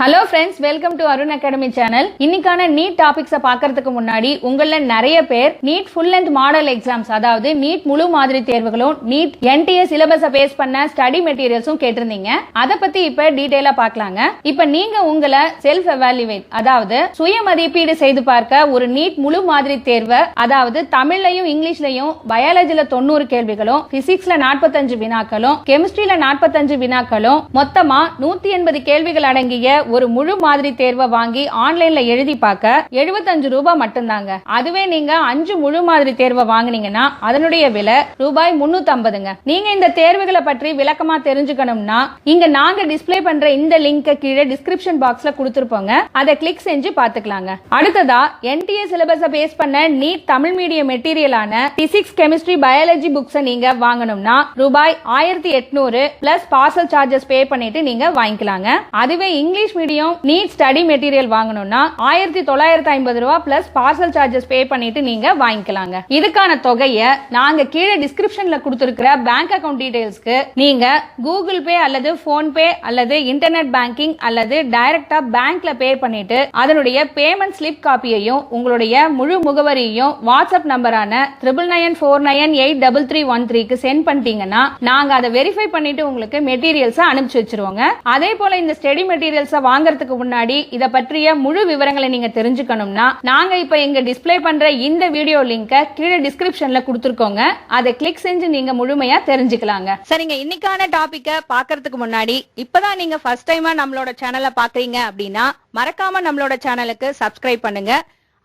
Hello friends, welcome to Arun academy channel. இன்னைக்கான NEET டாபிக்ஸை பார்க்கறதுக்கு முன்னாடி உங்கள நிறைய பேர் NEET full length model exams, அதாவது நீட் முழு மாதிரி தேர்வுகளும் நீட் என்டிஏ சிலபஸை பேஸ் பண்ண ஸ்டடி மெட்டீரியல்ஸும் கேட்டிருந்தீங்க. அதை பத்தி இப்ப டீடைலா பார்க்கலாங்க. இப்ப நீங்க உங்களை செல்ஃப் எவாலுவேட், அதாவது சுய மதிப்பீடு செய்து பார்க்க ஒரு நீட் முழு மாதிரி தேர்வை, அதாவது தமிழ்லையும் இங்கிலீஷ்லயும் பயாலஜில 90 கேள்விகளும், பிசிக்ஸ்ல 45 வினாக்களும், கெமிஸ்ட்ரியில 45 வினாக்களும், மொத்தமா 180 கேள்விகள் அடங்கிய ஒரு முழு மாதிரி தேர்வை வாங்கி ஆன்லைன்ல எழுதி பார்க்க 75 ரூபாய் மட்டும்தாங்க. அதுவே நீங்க 5 முழு மாதிரி தேர்வை வாங்கினீங்கன்னா அதனுடைய விலை ரூபாய் 350ங்க. நீங்க இந்த தேர்வுகளை பற்றி விளக்கமா தெரிஞ்சுக்கணும்னா இங்க நாங்க டிஸ்ப்ளே பண்ற இந்த லிங்கை கீழே டிஸ்கிரிப்ஷன் பாக்ஸ்ல கொடுத்திருப்போங்க. அதை கிளிக் செஞ்சு பாத்துக்கலாங்க. அடுத்ததா என்டிஏ சிலபஸை பேஸ் பண்ண நீட் தமிழ் மீடியம் மெட்டீரியலான பிசிக்ஸ், கெமிஸ்ட்ரி, பயாலஜி புக்ஸை நீங்க வாங்கணும்னா ரூபாய் 1800 பிளஸ் பார்சல் சார்ஜஸ் பே பண்ணிட்டு நீங்க வாங்கிக்கலாங்க. அதுவே English medium NEET study material வாங்கணும்னா 1950 ரூபாய் பிளஸ் பார்சல் சார்ஜஸ் பே பண்ணிட்டு நீங்க வாங்கிக்கலாங்க. இதுக்கான தொகையை நாங்க கீழே டிஸ்கிரிப்ஷன்ல கொடுத்திருக்கிற பேங்க் அக்கவுண்ட் டீடைல்ஸ்க்கு நீங்க கூகுள் பே அல்லது போன் பே அல்லது இன்டர்நெட் பேங்கிங் அல்லது டைரக்டா பேங்க்ல பே பண்ணிட்டு அதனுடைய பேமெண்ட் ஸ்லிப் காப்பியையும் உங்களுடைய முழு முகவரியையும் வாட்ஸ்அப் நம்பரான 9994983313க்கு சென்ட் பண்ணிட்டீங்கன்னா நாங்க அதை வெரிஃபை பண்ணிட்டு உங்களுக்கு மெட்டீரியல்ஸ் அனுப்பிச்சு வச்சிருவோங்க. அதே போல இந்த ஸ்டடி மெட்டீரியல்ஸ் வாங்கறதுக்கு முன்னாடி இத பற்றிய முழு விவரங்களை நீங்க தெரிஞ்சுக்கணும்னா நாங்க இப்ப இங்க டிஸ்ப்ளே பண்ற இந்த வீடியோ லிங்கை கீழே டிஸ்கிரிப்ஷன்ல கொடுத்திருக்கோங்க. அதை கிளிக் செஞ்சு நீங்க முழுமையா தெரிஞ்சுக்கலாங்க. சரிங்க, இன்னைக்கான டாபிக்க பாக்குறதுக்கு முன்னாடி இப்பதான் நீங்க ஃபர்ஸ்ட் டைமா நம்மளோட சேனலை பாக்குறீங்க அப்படின்னா மறக்காம நம்மளோட சேனலுக்கு சப்ஸ்கிரைப் பண்ணுங்க.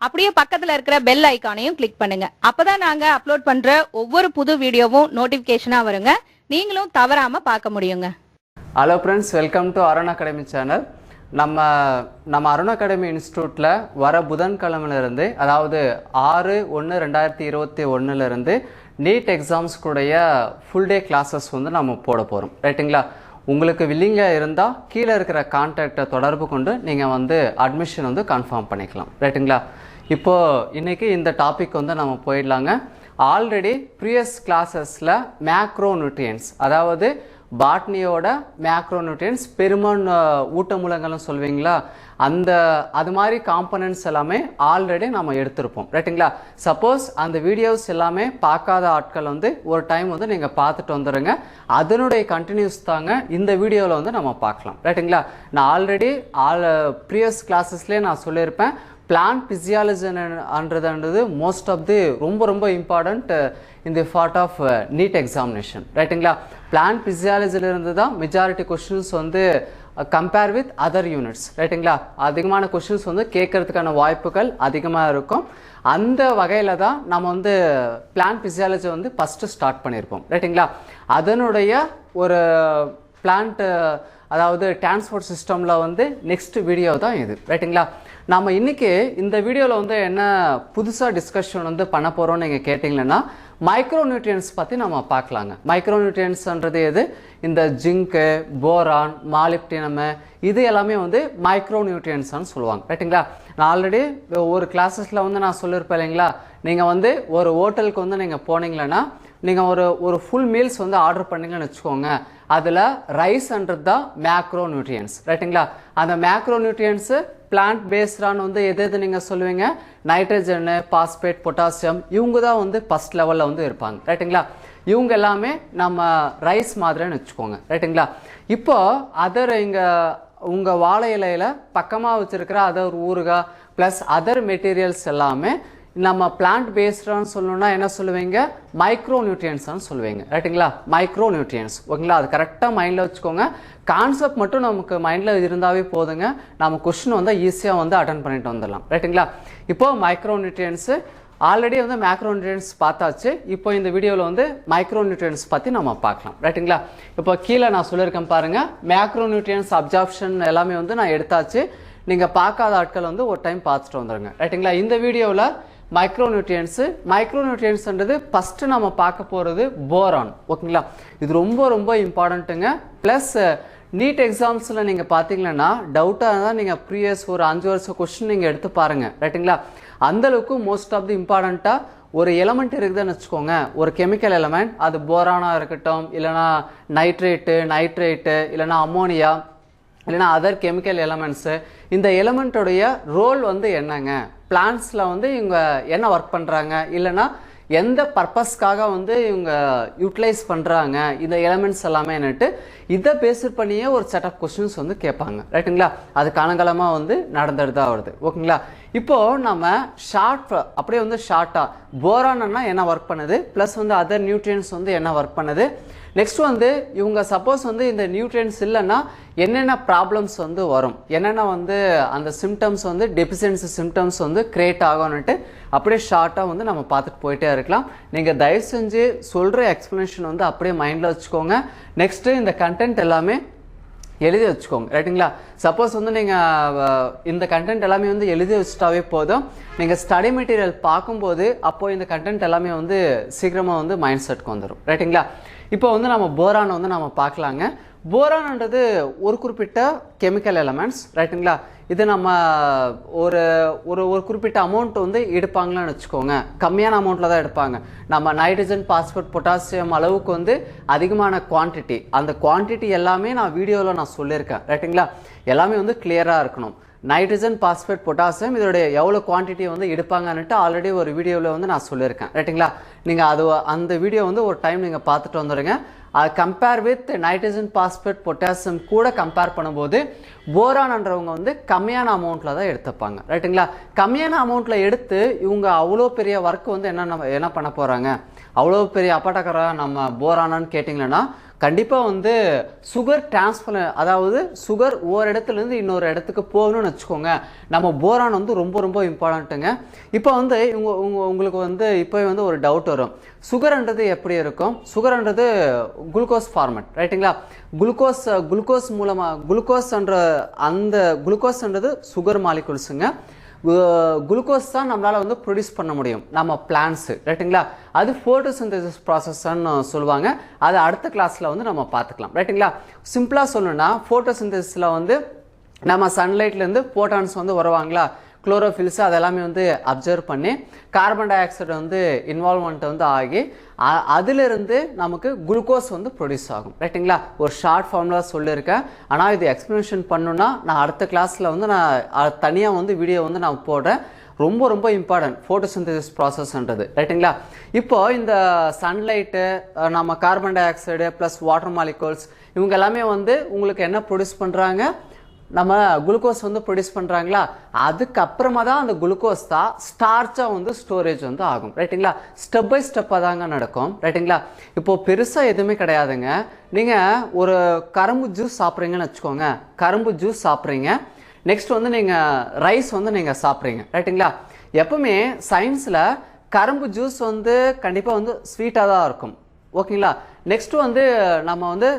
அப்படியே பக்கத்துல இருக்கிற பெல் ஐகானையும் கிளிக் பண்ணுங்க. அப்பதான் நாங்க அப்லோட் பண்ற ஒவ்வொரு புது வீடியோவும் நோட்டிபிகேஷனா வருங்க. நீங்களும் தவறாம பார்க்க முடியுங்க. Hello friends, welcome to Arun academy channel. நம்ம அருண் அகாடமி இன்ஸ்டியூட்டில் வர புதன்கிழமையிலிருந்து, அதாவது 6/1/2021 நீட் எக்ஸாம்ஸ்க்குடைய ஃபுல் டே கிளாஸஸ் வந்து நம்ம போட போகிறோம். ரைட்டுங்களா? உங்களுக்கு வில்லிங்காக இருந்தால் கீழே இருக்கிற கான்டாக்டை தொடர்பு கொண்டு நீங்கள் வந்து அட்மிஷன் வந்து கன்ஃபார்ம் பண்ணிக்கலாம். ரைட்டுங்களா? இப்போது இன்றைக்கி இந்த டாபிக் வந்து நம்ம போயிடலாங்க. ஆல்ரெடி ப்ரீவியஸ் கிளாஸஸில் மேக்ரோ நியூட்ரியன்ஸ், அதாவது பாட்னியோட மேக்ரோ நியூட்ரியன்ஸ், பெருமன் ஊட்டமூலங்கள்னு சொல்வீங்களா, அது மாதிரி காம்பனன்ட்ஸ் எல்லாமே ஆல்ரெடி நம்ம எடுத்திருப்போம். ரைட்டுங்களா? சப்போஸ் அந்த வீடியோஸ் எல்லாமே பார்க்காத ஆட்கள் வந்து ஒரு டைம் வந்து நீங்கள் பார்த்துட்டு வந்துடுங்க. அதனுடைய கண்டினியூஸ் தாங்க இந்த வீடியோவில் வந்து நம்ம பார்க்கலாம். ரைட்டுங்களா? நான் ஆல்ரெடி ப்ரீவியஸ் கிளாஸஸ்லேயே நான் சொல்லியிருப்பேன், பிளான்ட் பிசியாலஜின்றது மோஸ்ட் ஆஃப் தி ரொம்ப இம்பார்ட்டன்ட் இந்த பார்ட் ஆஃப் நீட் எக்ஸாமினேஷன். ரைட்டுங்களா? பிளான்ட் பிசியாலஜிலிருந்து தான் மெஜாரிட்டி கொஸ்டின்ஸ் வந்து கம்பேர் வித் அதர் யூனிட்ஸ். ரைட்டுங்களா? அதிகமான கொஸ்டின்ஸ் வந்து கேட்கறதுக்கான வாய்ப்புகள் அதிகமாக இருக்கும். அந்த வகையில் தான் நம்ம வந்து பிளான்ட் பிசியாலஜி வந்து ஃபஸ்ட்டு ஸ்டார்ட் பண்ணியிருப்போம். ரைட்டுங்களா? அதனுடைய ஒரு பிளான்ட், அதாவது டிரான்ஸ்போர்ட் சிஸ்டமில் வந்து நெக்ஸ்ட் வீடியோ தான் இது. ரைட்டுங்களா? நம்ம இன்னைக்கு இந்த வீடியோவில் வந்து என்ன புதுசாக டிஸ்கஷன் வந்து பண்ண போகிறோம்னு நீங்கள் கேட்டிங்கன்னா, மைக்ரோ நியூட்ரியன்ஸ் பற்றி நம்ம பார்க்கலாங்க. மைக்ரோ நியூட்ரியன்ஸ்ன்றது எது? இந்த ஜிங்கு, போரான், மாலிப்டினமு, இது எல்லாமே வந்து மைக்ரோ நியூட்ரியன்ஸ்னு சொல்லுவாங்க. ரைட்டுங்களா? நான் ஆல்ரெடி ஒரு கிளாஸஸில் வந்து நான் சொல்லியிருப்பேன் இல்லைங்களா, நீங்கள் வந்து ஒரு ஹோட்டலுக்கு வந்து நீங்கள் போனீங்களன்னா நீங்கள் ஒரு ஃபுல் மீல்ஸ் வந்து ஆர்டர் பண்ணீங்கன்னு வச்சுக்கோங்க, அதில் ரைஸ்ன்றது தான் மேக்ரோ நியூட்ரியன்ஸ். ரைட்டுங்களா? அந்த மேக்ரோ நியூட்ரியன்ஸு பிளான்ட் பேஸ்டான வந்து எது நீங்கள் சொல்லுவீங்க, நைட்ரஜனு, பாஸ்பேட், பொட்டாசியம், இவங்க தான் வந்து ஃபர்ஸ்ட் லெவலில் வந்து இருப்பாங்க. ரைட்டுங்களா? இவங்க எல்லாமே நம்ம ரைஸ் மாதிரின்னு வச்சுக்கோங்க. ரைட்டுங்களா? இப்போ அதர் இங்கே உங்கள் வாழை இலையில் பக்கமாக வச்சுருக்கிற அதர் ஊறுகாய் ப்ளஸ் அதர் மெட்டீரியல்ஸ் எல்லாமே நம்ம பிளான்ட் பேஸ்டான்னு சொல்லணும்னா என்ன சொல்லுவீங்க, மைக்ரோ நியூட்ரியன்ஸ்னு சொல்லுவீங்க. ரைட்டுங்களா? Micro nutrients. ஓகேங்களா? அது கரெக்டாக மைண்டில் வச்சுக்கோங்க. கான்செப்ட் மட்டும் நமக்கு மைண்டில் இருந்தாவே போதுங்க, நம்ம கொஸ்டின் வந்து ஈஸியாக வந்து அட்டன் பண்ணிட்டு வந்துடலாம். ரைட்டுங்களா? இப்போ மைக்ரோ நியூட்ரியன்ஸு ஆல்ரெடி வந்து மேக்ரோ நியூட்ரியன்ஸ் பார்த்தாச்சு. இப்போ இந்த வீடியோவில் வந்து மைக்ரோ நியூட்ரியன்ஸ் பற்றி நம்ம பார்க்கலாம். ரைட்டுங்களா? இப்போ கீழே நான் சொல்லியிருக்கேன் பாருங்கள், மேக்ரோ நியூட்ரியன்ஸ் அப்சார்ப்ஷன் எல்லாமே வந்து நான் எடுத்தாச்சு. நீங்கள் பார்க்காத ஆட்கள் வந்து ஒரு டைம் பார்த்துட்டு வந்துடுங்க. ரைட்டுங்களா? இந்த வீடியோவில் மைக்ரோ நியூட்ரியன்ஸ்ன்றது ஃபஸ்ட்டு நம்ம பார்க்க போகிறது போரான். ஓகேங்களா? இது ரொம்ப இம்பார்ட்டண்ட்டுங்க. ப்ளஸ் நீட் எக்ஸாம்ஸில் நீங்கள் பார்த்தீங்கன்னா டவுட்டாக இருந்தால் நீங்கள் ப்ரீவியஸ் ஒரு 5 வருஷம் கொஸ்டின் நீங்கள் எடுத்து பாருங்கள். ரைட்டுங்களா? அந்தளவுக்கு மோஸ்ட் ஆஃப் தி இம்பார்ட்டண்ட்டாக ஒரு எலமெண்ட் இருக்குதுன்னு வச்சுக்கோங்க, ஒரு கெமிக்கல் எலமெண்ட், அது போரானாக இருக்கட்டும், இல்லைனா நைட்ரேட்டு, இல்லைனா அம்மோனியா, இல்லைன்னா அதர் கெமிக்கல் எலமெண்ட்ஸு, இந்த எலமெண்ட்டோடைய ரோல் வந்து என்னங்க, பிளான்ட்ஸில் வந்து இவங்க என்ன ஒர்க் பண்ணுறாங்க, இல்லைன்னா எந்த பர்பஸ்க்காக வந்து இவங்க யூட்டிலைஸ் பண்ணுறாங்க இந்த எலமெண்ட்ஸ் எல்லாமே என்னட்டு இதை பேஸ் பண்ணியே ஒரு செட் ஆஃப் கொஸ்டின்ஸ் வந்து கேட்பாங்க. ரைட்டுங்களா? அது காலங்காலமாக வந்து நடந்துட்டு தான் வருது. ஓகேங்களா? இப்போது நம்ம அப்படியே வந்து ஷார்ட்டாக போரானா என்ன ஒர்க் பண்ணுது, ப்ளஸ் வந்து அதர் நியூட்ரியன்ஸ் வந்து என்ன ஒர்க் பண்ணுது, நெக்ஸ்ட் வந்து இவங்க சப்போஸ் வந்து இந்த நியூட்ரியன்ஸ் இல்லைன்னா என்னென்ன ப்ராப்ளம்ஸ் வந்து வரும், என்னென்ன வந்து அந்த சிம்டம்ஸ் வந்து டெபிஷியன்சி சிம்டம்ஸ் வந்து கிரியேட் ஆகும்னுட்டு அப்படியே ஷார்ட்டாக வந்து நம்ம பார்த்துட்டு போயிட்டே இருக்கலாம். நீங்கள் தயவு செஞ்சு சொல்கிற எக்ஸ்ப்ளனேஷன் வந்து அப்படியே மைண்டில் வச்சுக்கோங்க. நெக்ஸ்ட்டு இந்த கண்டென்ட் எல்லாமே எழுதி வச்சுக்கோங்க. ரைட்டுங்களா? சப்போஸ் வந்து நீங்கள் இந்த கண்டென்ட் எல்லாமே வந்து எழுதி வச்சுட்டாவே போதும், நீங்கள் ஸ்டடி மெட்டீரியல் பார்க்கும்போது அப்போது இந்த கண்டென்ட் எல்லாமே வந்து சீக்கிரமாக வந்து மைண்ட் செட்டுக்கு வந்துடும். ரைட்டுங்களா? இப்போ வந்து நம்ம போரான் வந்து நம்ம பார்க்கலாங்க. போரான்ன்றது ஒரு குறிப்பிட்ட கெமிக்கல் எலமெண்ட்ஸ். ரைட்டுங்களா? இது நம்ம ஒரு ஒரு ஒரு குறிப்பிட்ட அமௌண்ட் வந்து எடுப்பாங்களான்னு வச்சுக்கோங்க. கம்மியான அமௌண்ட்டில் தான் எடுப்பாங்க. நம்ம நைட்ரஜன், பாஸ்பேட், பொட்டாசியம் அளவுக்கு வந்து அதிகமான குவான்டிட்டி, அந்த குவான்டிட்டி எல்லாமே நான் வீடியோவில் நான் சொல்லியிருக்கேன். ரைட்டுங்களா? எல்லாமே வந்து கிளியராக இருக்கணும். நைட்ரஜன், பாஸ்பேட், பொட்டாசியம் இதோடைய எவ்வளோ குவான்டிட்டி வந்து எடுப்பாங்கன்னுட்டு ஆல்ரெடி ஒரு வீடியோவில் வந்து நான் சொல்லியிருக்கேன். ரைட்டுங்களா? நீங்கள் அந்த வீடியோ வந்து ஒரு டைம் நீங்கள் பார்த்துட்டு வந்துடுங்க. அது compare with nitrogen, phosphate, potassium கூட கம்பேர் பண்ணும்போது போரான்ன்றவங்க வந்து கம்மியான அமௌண்ட்டில் தான் எடுத்துப்பாங்க. ரைட்டுங்களா? கம்மியான அமௌண்ட்டில் எடுத்து இவங்க அவ்வளோ பெரிய ஒர்க் வந்து என்ன பண்ண போகிறாங்க, அவ்வளோ பெரிய அப்பாட்டக்கரா நம்ம போரானான்னு கேட்டிங்கன்னா கண்டிப்பாக வந்து சுகர் டிரான்ஸ்ஃபர், அதாவது சுகர் ஒரு இடத்துலேருந்து இன்னொரு இடத்துக்கு போகணும்னு வச்சுக்கோங்க. நம்ம போரான் வந்து ரொம்ப ரொம்ப இம்பார்ட்டண்ட்டுங்க. இப்போ வந்து உங்களுக்கு வந்து இப்போ வந்து ஒரு டவுட் வரும், சுகர்ன்றது எப்படி இருக்கும்? சுகர்ன்றது குளுக்கோஸ் ஃபார்மேட். ரைட்டுங்களா? குளுக்கோஸ் மூலமாக குளுக்கோஸ்ன்றது சுகர் மாலிகுல்ஸுங்க. குளுக்கோஸ் தான் நம்மளால் வந்து ப்ரொடியூஸ் பண்ண முடியும் நம்ம பிளான்ட்ஸு. ரைட்டுங்களா? அது ஃபோட்டோசிந்தசிஸ் ப்ராசஸ்ன்னு சொல்லுவாங்க. அது அடுத்த கிளாஸில் வந்து நம்ம பார்த்துக்கலாம். ரைட்டுங்களா? சிம்பிளாக சொல்லணும்னா ஃபோட்டோசிந்தசிஸில் வந்து நம்ம சன்லைட்லேருந்து ஃபோட்டான்ஸ் வந்து வருவாங்களா, குளோரோஃபில்ஸ் அதெல்லாமே வந்து அப்சர்வ் பண்ணி கார்பன் டை ஆக்சைடு வந்து இன்வால்வ்மெண்ட் வந்து ஆகி அதிலிருந்து நமக்கு குளுக்கோஸ் வந்து ப்ரொடியூஸ் ஆகும். ரைட்டுங்களா? ஒரு ஷார்ட் ஃபார்முலா சொல்லியிருக்கேன். ஆனால் இது எக்ஸ்ப்ளனேஷன் பண்ணணுன்னா நான் அடுத்த கிளாஸில் வந்து நான் தனியாக வந்து வீடியோ வந்து நான் போடுறேன். ரொம்ப ரொம்ப இம்பார்ட்டன்ட் ஃபோட்டோசிந்தசிஸ் ப்ராசஸ்ன்றது. ரைட்டுங்களா? இப்போ இந்த சன்லைட்டு, நம்ம carbon di oxide plus water molecules இவங்க எல்லாமே வந்து உங்களுக்கு என்ன ப்ரொடியூஸ் பண்ணுறாங்க, நம்ம குளுக்கோஸ் வந்து ப்ரொடியூஸ் பண்ணுறாங்களா, அதுக்கப்புறமா தான் அந்த குளுக்கோஸ் தான் ஸ்டார்ச்சாக வந்து ஸ்டோரேஜ் வந்து ஆகும். ரைட்டுங்களா? ஸ்டெப் பை ஸ்டெப்பாக தாங்க நடக்கும். ரைட்டுங்களா? இப்போது பெருசாக எதுவுமே கிடையாதுங்க. நீங்கள் ஒரு கரும்பு ஜூஸ் சாப்பிட்றீங்கன்னு வச்சுக்கோங்க. கரும்பு ஜூஸ் சாப்பிட்றீங்க, நெக்ஸ்ட் வந்து நீங்கள் ரைஸ் வந்து நீங்கள் சாப்பிட்றீங்க. ரைட்டுங்களா? எப்பவுமே சயின்ஸில் கரும்பு ஜூஸ் வந்து கண்டிப்பாக வந்து ஸ்வீட்டாக தான் இருக்கும். ஓகேங்களா? நெக்ஸ்ட் வந்து நம்ம வந்து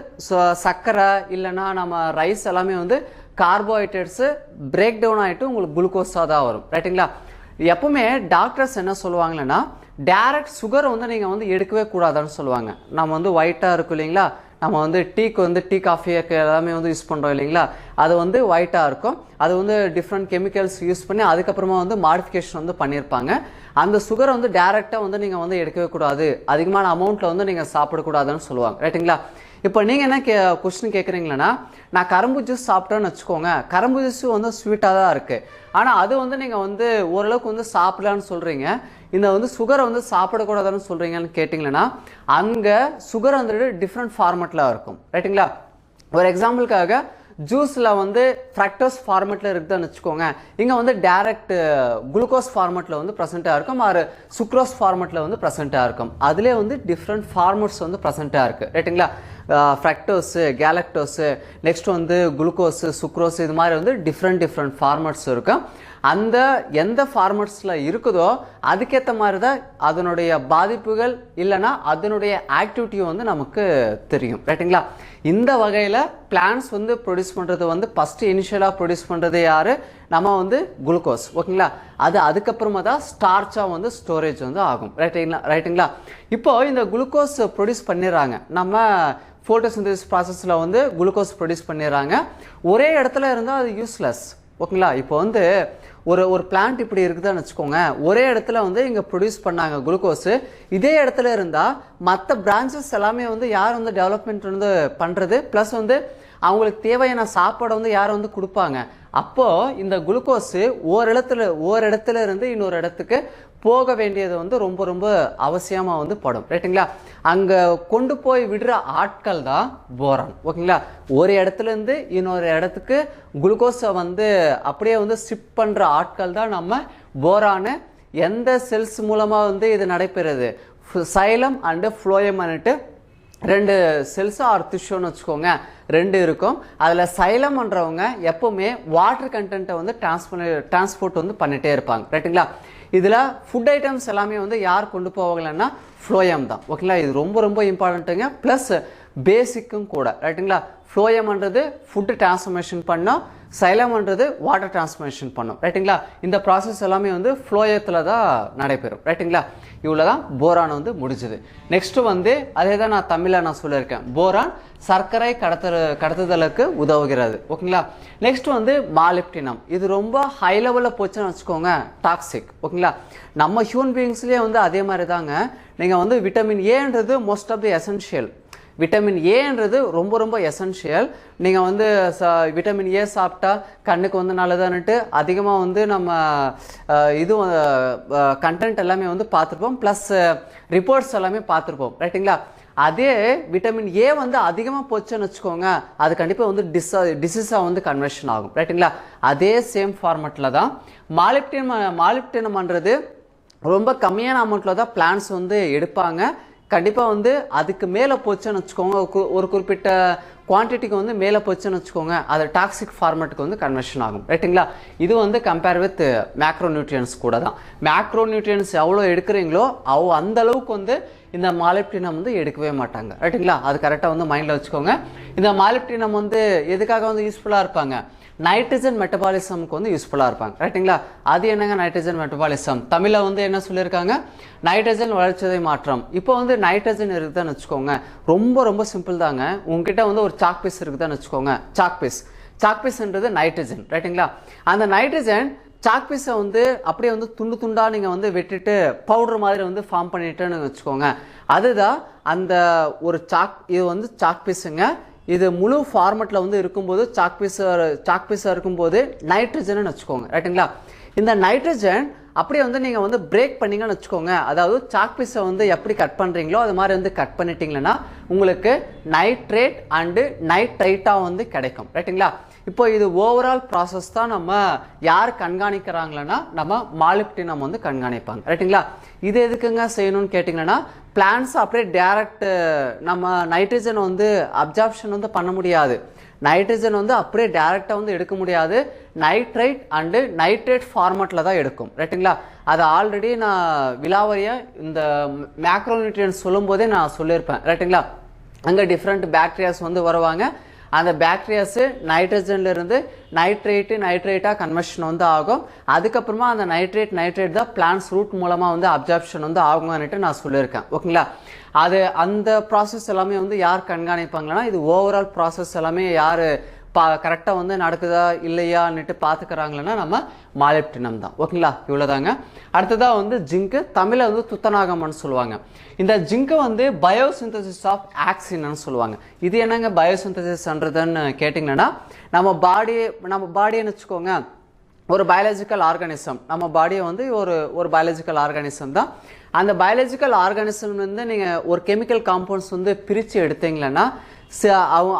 சர்க்கரை இல்லைன்னா நம்ம ரைஸ் எல்லாமே வந்து கார்போஹைட்ரேட்ஸு பிரேக் டவுன் ஆகிட்டு உங்களுக்கு குளுக்கோஸாக தான் வரும். ரைட்டுங்களா? எப்பவுமே டாக்டர்ஸ் என்ன சொல்லுவாங்கன்னா டைரக்ட் சுகரை வந்து நீங்கள் வந்து எடுக்கவே கூடாதுன்னு சொல்லுவாங்க. நம்ம வந்து ஒயிட்டாக இருக்கும் இல்லைங்களா, நம்ம வந்து டீ காஃபிக்கு எல்லாமே வந்து யூஸ் பண்ணுறோம் இல்லைங்களா, அது வந்து ஒயிட்டாக இருக்கும். அது வந்து டிஃப்ரெண்ட் கெமிக்கல்ஸ் யூஸ் பண்ணி அதுக்கப்புறமா வந்து மாடிஃபிகேஷன் வந்து பண்ணியிருப்பாங்க. அந்த சுகரை வந்து டைரெக்டாக வந்து நீங்கள் வந்து எடுக்கவே கூடாது, அதிகமான அமௌண்ட்டில் வந்து நீங்கள் சாப்பிடக்கூடாதுன்னு சொல்லுவாங்க. ரைட்டுங்களா? இப்போ நீங்கள் என்ன கொஸ்டின் கேட்குறீங்களா, நான் கரும்பு ஜூஸ் சாப்பிட்டேன்னு வச்சுக்கோங்க, கரும்பு ஜூஸ் வந்து ஸ்வீட்டாக தான் இருக்குது, ஆனால் அது வந்து நீங்கள் வந்து ஓரளவுக்கு வந்து சாப்பிடலான்னு சொல்கிறீங்க, இந்த வந்து சுகரை வந்து சாப்பிடக்கூடாதுன்னு சொல்கிறீங்கன்னு கேட்டிங்கன்னா அங்கே சுகர் வந்துட்டு டிஃப்ரெண்ட் ஃபார்மேட்டில் இருக்கும். ரைட்டுங்களா? ஒரு எக்ஸாம்பிளுக்காக ஜூஸில் வந்து ஃப்ரக்டோஸ் ஃபார்மேட்டில் இருக்குதுன்னு வச்சுக்கோங்க, இங்கே வந்து டைரக்ட் குளுக்கோஸ் ஃபார்மேட்டில் வந்து ப்ரெசென்ட்டாக இருக்கும், ஆறு சுக்ரோஸ் ஃபார்மேட்டில் வந்து ப்ரெசென்ட்டாக இருக்கும். அதிலே வந்து டிஃப்ரெண்ட் ஃபார்மேட்ஸ் வந்து ப்ரெசென்ட்டாக இருக்குது. ரைட்டுங்களா? ஃப்ரக்டோஸு, கேலக்டோஸு, நெக்ஸ்ட் வந்து குளுக்கோஸு, சுக்ரோஸு, இது மாதிரி வந்து டிஃப்ரெண்ட் ஃபார்மேட்ஸ் இருக்கும். அந்த எந்த ஃபார்மேட்ஸில் இருக்குதோ அதுக்கேற்ற மாதிரி தான் அதனுடைய பாதிப்புகள் இல்லைன்னா அதனுடைய ஆக்டிவிட்டியும் வந்து நமக்கு தெரியும். ரைட்டுங்களா? இந்த வகையில் பிளான்ஸ் வந்து ப்ரொடியூஸ் பண்ணுறது வந்து ஃபஸ்ட்டு இனிஷியலாக ப்ரொடியூஸ் பண்ணுறது யார், நம்ம வந்து குளுக்கோஸ். ஓகேங்களா? அதுக்கப்புறமா தான் ஸ்டார்ச்சாக வந்து ஸ்டோரேஜ் வந்து ஆகும். ரைட்டுங்களா? இப்போ இந்த குளுக்கோஸ் ப்ரொடியூஸ் பண்ணிடுறாங்க, நம்ம ஃபோட்டோசிந்தசிஸ் ப்ராசஸில் வந்து குளுக்கோஸ் ப்ரொடியூஸ் பண்ணிடுறாங்க. ஒரே இடத்துல இருந்தால் அது யூஸ்லெஸ். ஓகேங்களா? இப்போ வந்து ஒரு பிளான்ட் இப்படி இருக்குதுன்னு வச்சுக்கோங்க, ஒரே இடத்துல வந்து இங்கே ப்ரொடியூஸ் பண்ணாங்க குளுக்கோஸு, இதே இடத்துல இருந்தால் மற்ற பிரான்ச்சஸ் எல்லாமே வந்து யார் வந்து டெவலப்மெண்ட் வந்து பண்ணுறது, ப்ளஸ் வந்து அவங்களுக்கு தேவையான சாப்பாடை வந்து யார் வந்து கொடுப்பாங்க. அப்போ இந்த குளுக்கோஸ் ஒரு இடத்துல இருந்து இன்னொரு இடத்துக்கு போக வேண்டியது வந்து ரொம்ப ரொம்ப அவசியமா வந்து படும். ரைட்டுங்களா? அங்க கொண்டு போய் விடுற ஆட்கள் தான் போரான். ஓகேங்களா? ஒரு இடத்துல இருந்து இன்னொரு இடத்துக்கு குளுக்கோஸை வந்து அப்படியே வந்து ஷிஃப்ட் பண்ற ஆட்கள் தான் நம்ம போரானு. எந்த செல்ஸ் மூலமா வந்து இது நடைபெறுது? Xylem and phloem and 2 cells are டிஷ்யூன்னு வச்சுக்கோங்க, 2 இருக்கும். அதில் சைலம்ன்றவங்க எப்பவுமே வாட்டர் கண்டென்ட்டை வந்து டிரான்ஸ்போர்ட் வந்து பண்ணிட்டே இருப்பாங்க. ரைட்டுங்களா? இதில் ஃபுட் ஐட்டம்ஸ் எல்லாமே வந்து யார் கொண்டு போவாங்கன்னா ஃப்ளோயம் தான். ஓகேங்களா? இது ரொம்ப ரொம்ப இம்பார்ட்டண்ட்டுங்க. ப்ளஸ் பேசிக்கும் கூட. ரைட்டுங்களா? ஃப்ளோயம்ன்றது ஃபுட்டு டிரான்ஸ்ஃபர்மேஷன் பண்ணோம், சைலம்ன்றது வாட்டர் டிரான்ஸ்ஃபர்மேஷன் பண்ணும். ரைட்டுங்களா? இந்த ப்ராசஸ் எல்லாமே வந்து ஃப்ளோயத்தில் தான் நடைபெறும். ரைட்டுங்களா? இவ்வளோதான் போரான் வந்து முடிஞ்சது. நெக்ஸ்ட் வந்து அதே தான் நான் தமிழில் சொல்லியிருக்கேன். போரான் சர்க்கரை கடத்துதலுக்கு உதவுகிறது. ஓகேங்களா? நெக்ஸ்ட் வந்து மாலிப்டினம். இது ரொம்ப ஹை லெவலில் போச்சுன்னு வச்சுக்கோங்க, டாக்ஸிக். ஓகேங்களா? நம்ம ஹியூமன் பீயிங்ஸ்லேயே வந்து அதே மாதிரி தாங்க. நீங்கள் வந்து விட்டமின் ஏன்றது most of the essential. Vitamin ஏன்றது ரொம்ப ரொம்ப எசென்ஷியல். நீங்கள் வந்து விட்டமின் ஏ சாப்பிட்டா கண்ணுக்கு வந்து நல்லதான்ட்டு அதிகமாக வந்து நம்ம இது கண்டென்ட் எல்லாமே வந்து பார்த்துருப்போம், ப்ளஸ் ரிப்போர்ட்ஸ் எல்லாமே பார்த்துருப்போம். ரைட்டுங்களா? அதே விட்டமின் ஏ வந்து அதிகமாக போச்சுன்னு வச்சுக்கோங்க, அது கண்டிப்பாக வந்து டிசீஸாக வந்து கன்வர்ஷன் ஆகும். ரைட்டுங்களா? அதே சேம் ஃபார்மேட்டில் தான் மாலிப்டினம்ன்றது ரொம்ப கம்மியான அமௌண்ட்டில் தான் பிளான்ஸ் வந்து எடுப்பாங்க. கண்டிப்பாக வந்து அதுக்கு மேலே போச்சுன்னு வச்சுக்கோங்க, ஒரு குறிப்பிட்ட குவான்டிட்டிக்கு வந்து மேலே போச்சுன்னு வச்சுக்கோங்க, அது டாக்ஸிக் ஃபார்மேட்டுக்கு வந்து கன்வர்ஷன் ஆகும். ரைட்டுங்களா? இது வந்து கம்பேர் வித் மேக்ரோ நியூட்ரியன்ஸ் கூட தான். மேக்ரோ நியூட்ரியன்ஸ் எவ்வளோ எடுக்கிறீங்களோ அந்த அளவுக்கு வந்து இந்த மாலிப்டினம் வந்து எடுக்கவே மாட்டாங்க. ரைட்டுங்களா? அது கரெக்டாக வந்து மைண்டில் வச்சுக்கோங்க. இந்த மாலிப்டினம் வந்து எதுக்காக வந்து யூஸ்ஃபுல்லாக இருப்பாங்க? நைட்ரஜன் மெட்டபாலிசம்க்கு வந்து யூஸ்ஃபுல்லாக இருப்பாங்க. ரைட்டுங்களா? அது என்னங்க நைட்ரஜன் மெட்டபாலிசம்? தமிழில் வந்து என்ன சொல்லியிருக்காங்க? நைட்ரஜன் வளர்ச்சிதை மாற்றம். இப்போ வந்து நைட்ரஜன் இருக்குதான்னு வச்சுக்கோங்க, ரொம்ப ரொம்ப சிம்பிள் தாங்க. உங்ககிட்ட வந்து ஒரு சாக் பீஸ் இருக்குதான்னு வச்சுக்கோங்க, சாக் பீஸ்ன்றது நைட்ரஜன். ரைட்டுங்களா? அந்த நைட்ரஜன் சாக் பீஸை வந்து அப்படியே வந்து துண்டு துண்டாக நீங்கள் வந்து வெட்டிட்டு பவுடர் மாதிரி வந்து ஃபார்ம் பண்ணிட்டேன்னு வச்சுக்கோங்க, அதுதான் அந்த ஒரு இது வந்து சாக் பீஸுங்க. இது முழு ஃபார்மெட்டில் வந்து இருக்கும்போது சாக் பீஸாக இருக்கும்போது நைட்ரஜன் வச்சுக்கோங்க. ரைட்டுங்களா? இந்த நைட்ரஜன் அப்படியே வந்து நீங்கள் வந்து பிரேக் பண்ணீங்கன்னு வச்சுக்கோங்க, அதாவது சாக் பீஸை வந்து எப்படி கட் பண்ணுறீங்களோ அது மாதிரி வந்து கட் பண்ணிட்டீங்கன்னா உங்களுக்கு நைட்ரேட் அண்டு நைட்ரைட்டாக வந்து கிடைக்கும். ரைட்டுங்களா? இப்போ இது ஓவரால் ப்ராசஸ் தான் நம்ம யார் கண்காணிக்கிறாங்களன்னா நம்ம மாலிப்டினம் வந்து கண்காணிப்பாங்க. ரைட்டுங்களா? இது எதுக்குங்க செய்யணும்னு கேட்டிங்கன்னா, பிளான்ஸ் அப்படியே டைரக்ட் நம்ம நைட்ரஜன் வந்து அப்சார்ப்ஷன் வந்து பண்ண முடியாது, நைட்ரஜன் வந்து அப்படியே டைரக்டாக வந்து எடுக்க முடியாது, நைட்ரைட் அண்டு நைட்ரேட் ஃபார்மேட்டில் தான் எடுக்கும். ரைட்டுங்களா? அது ஆல்ரெடி நான் விலாவரியாக இந்த மேக்ரோ நியூட்ரியன்ஸ் சொல்லும் போதே நான் சொல்லியிருப்பேன். ரைட்டுங்களா? அங்கே டிஃப்ரெண்ட் பாக்டீரியாஸ் வந்து வருவாங்க, அந்த பாக்டீரியாஸ் நைட்ரஜன்ல இருந்து நைட்ரேட்டாக கன்வர்ஷன் வந்து ஆகும். அதுக்கப்புறமா அந்த நைட்ரேட் தான் பிளான்ஸ் ரூட் மூலமாக வந்து அப்சார்ப்ஷன் வந்து ஆகும்னுட்டு நான் சொல்லியிருக்கேன். ஓகேங்களா? அது அந்த ப்ராசஸ் எல்லாமே வந்து யார் கண்காணிப்பாங்கன்னா, இது ஓவரால் ப்ராசஸ் எல்லாமே யார் கரெக்டாக வந்து நடக்குதா இல்லையான்னுட்டு பார்த்துக்கிறாங்களன்னா நம்ம மாலிப்டினம் தான். ஓகேங்களா? இவ்வளோதாங்க. அடுத்ததாக வந்து ஜிங்கு, தமிழில் வந்து துத்தநாகம்னு சொல்லுவாங்க. இந்த ஜிங்கு வந்து பயோசிந்தசிஸ் ஆஃப் ஆக்சின்னு சொல்லுவாங்க. இது என்னங்க பயோசிந்தசிஸ்ன்றதுன்னு கேட்டிங்கன்னா, நம்ம பாடின்னு வச்சுக்கோங்க, ஒரு பயாலஜிக்கல் ஆர்கானிசம். நம்ம பாடியை வந்து ஒரு பயாலஜிக்கல் ஆர்கானிசம் தான். அந்த பயாலஜிக்கல் ஆர்கானிசம் வந்து நீங்கள் ஒரு கெமிக்கல் காம்பவுண்ட்ஸ் வந்து பிரித்து எடுத்தீங்கன்னா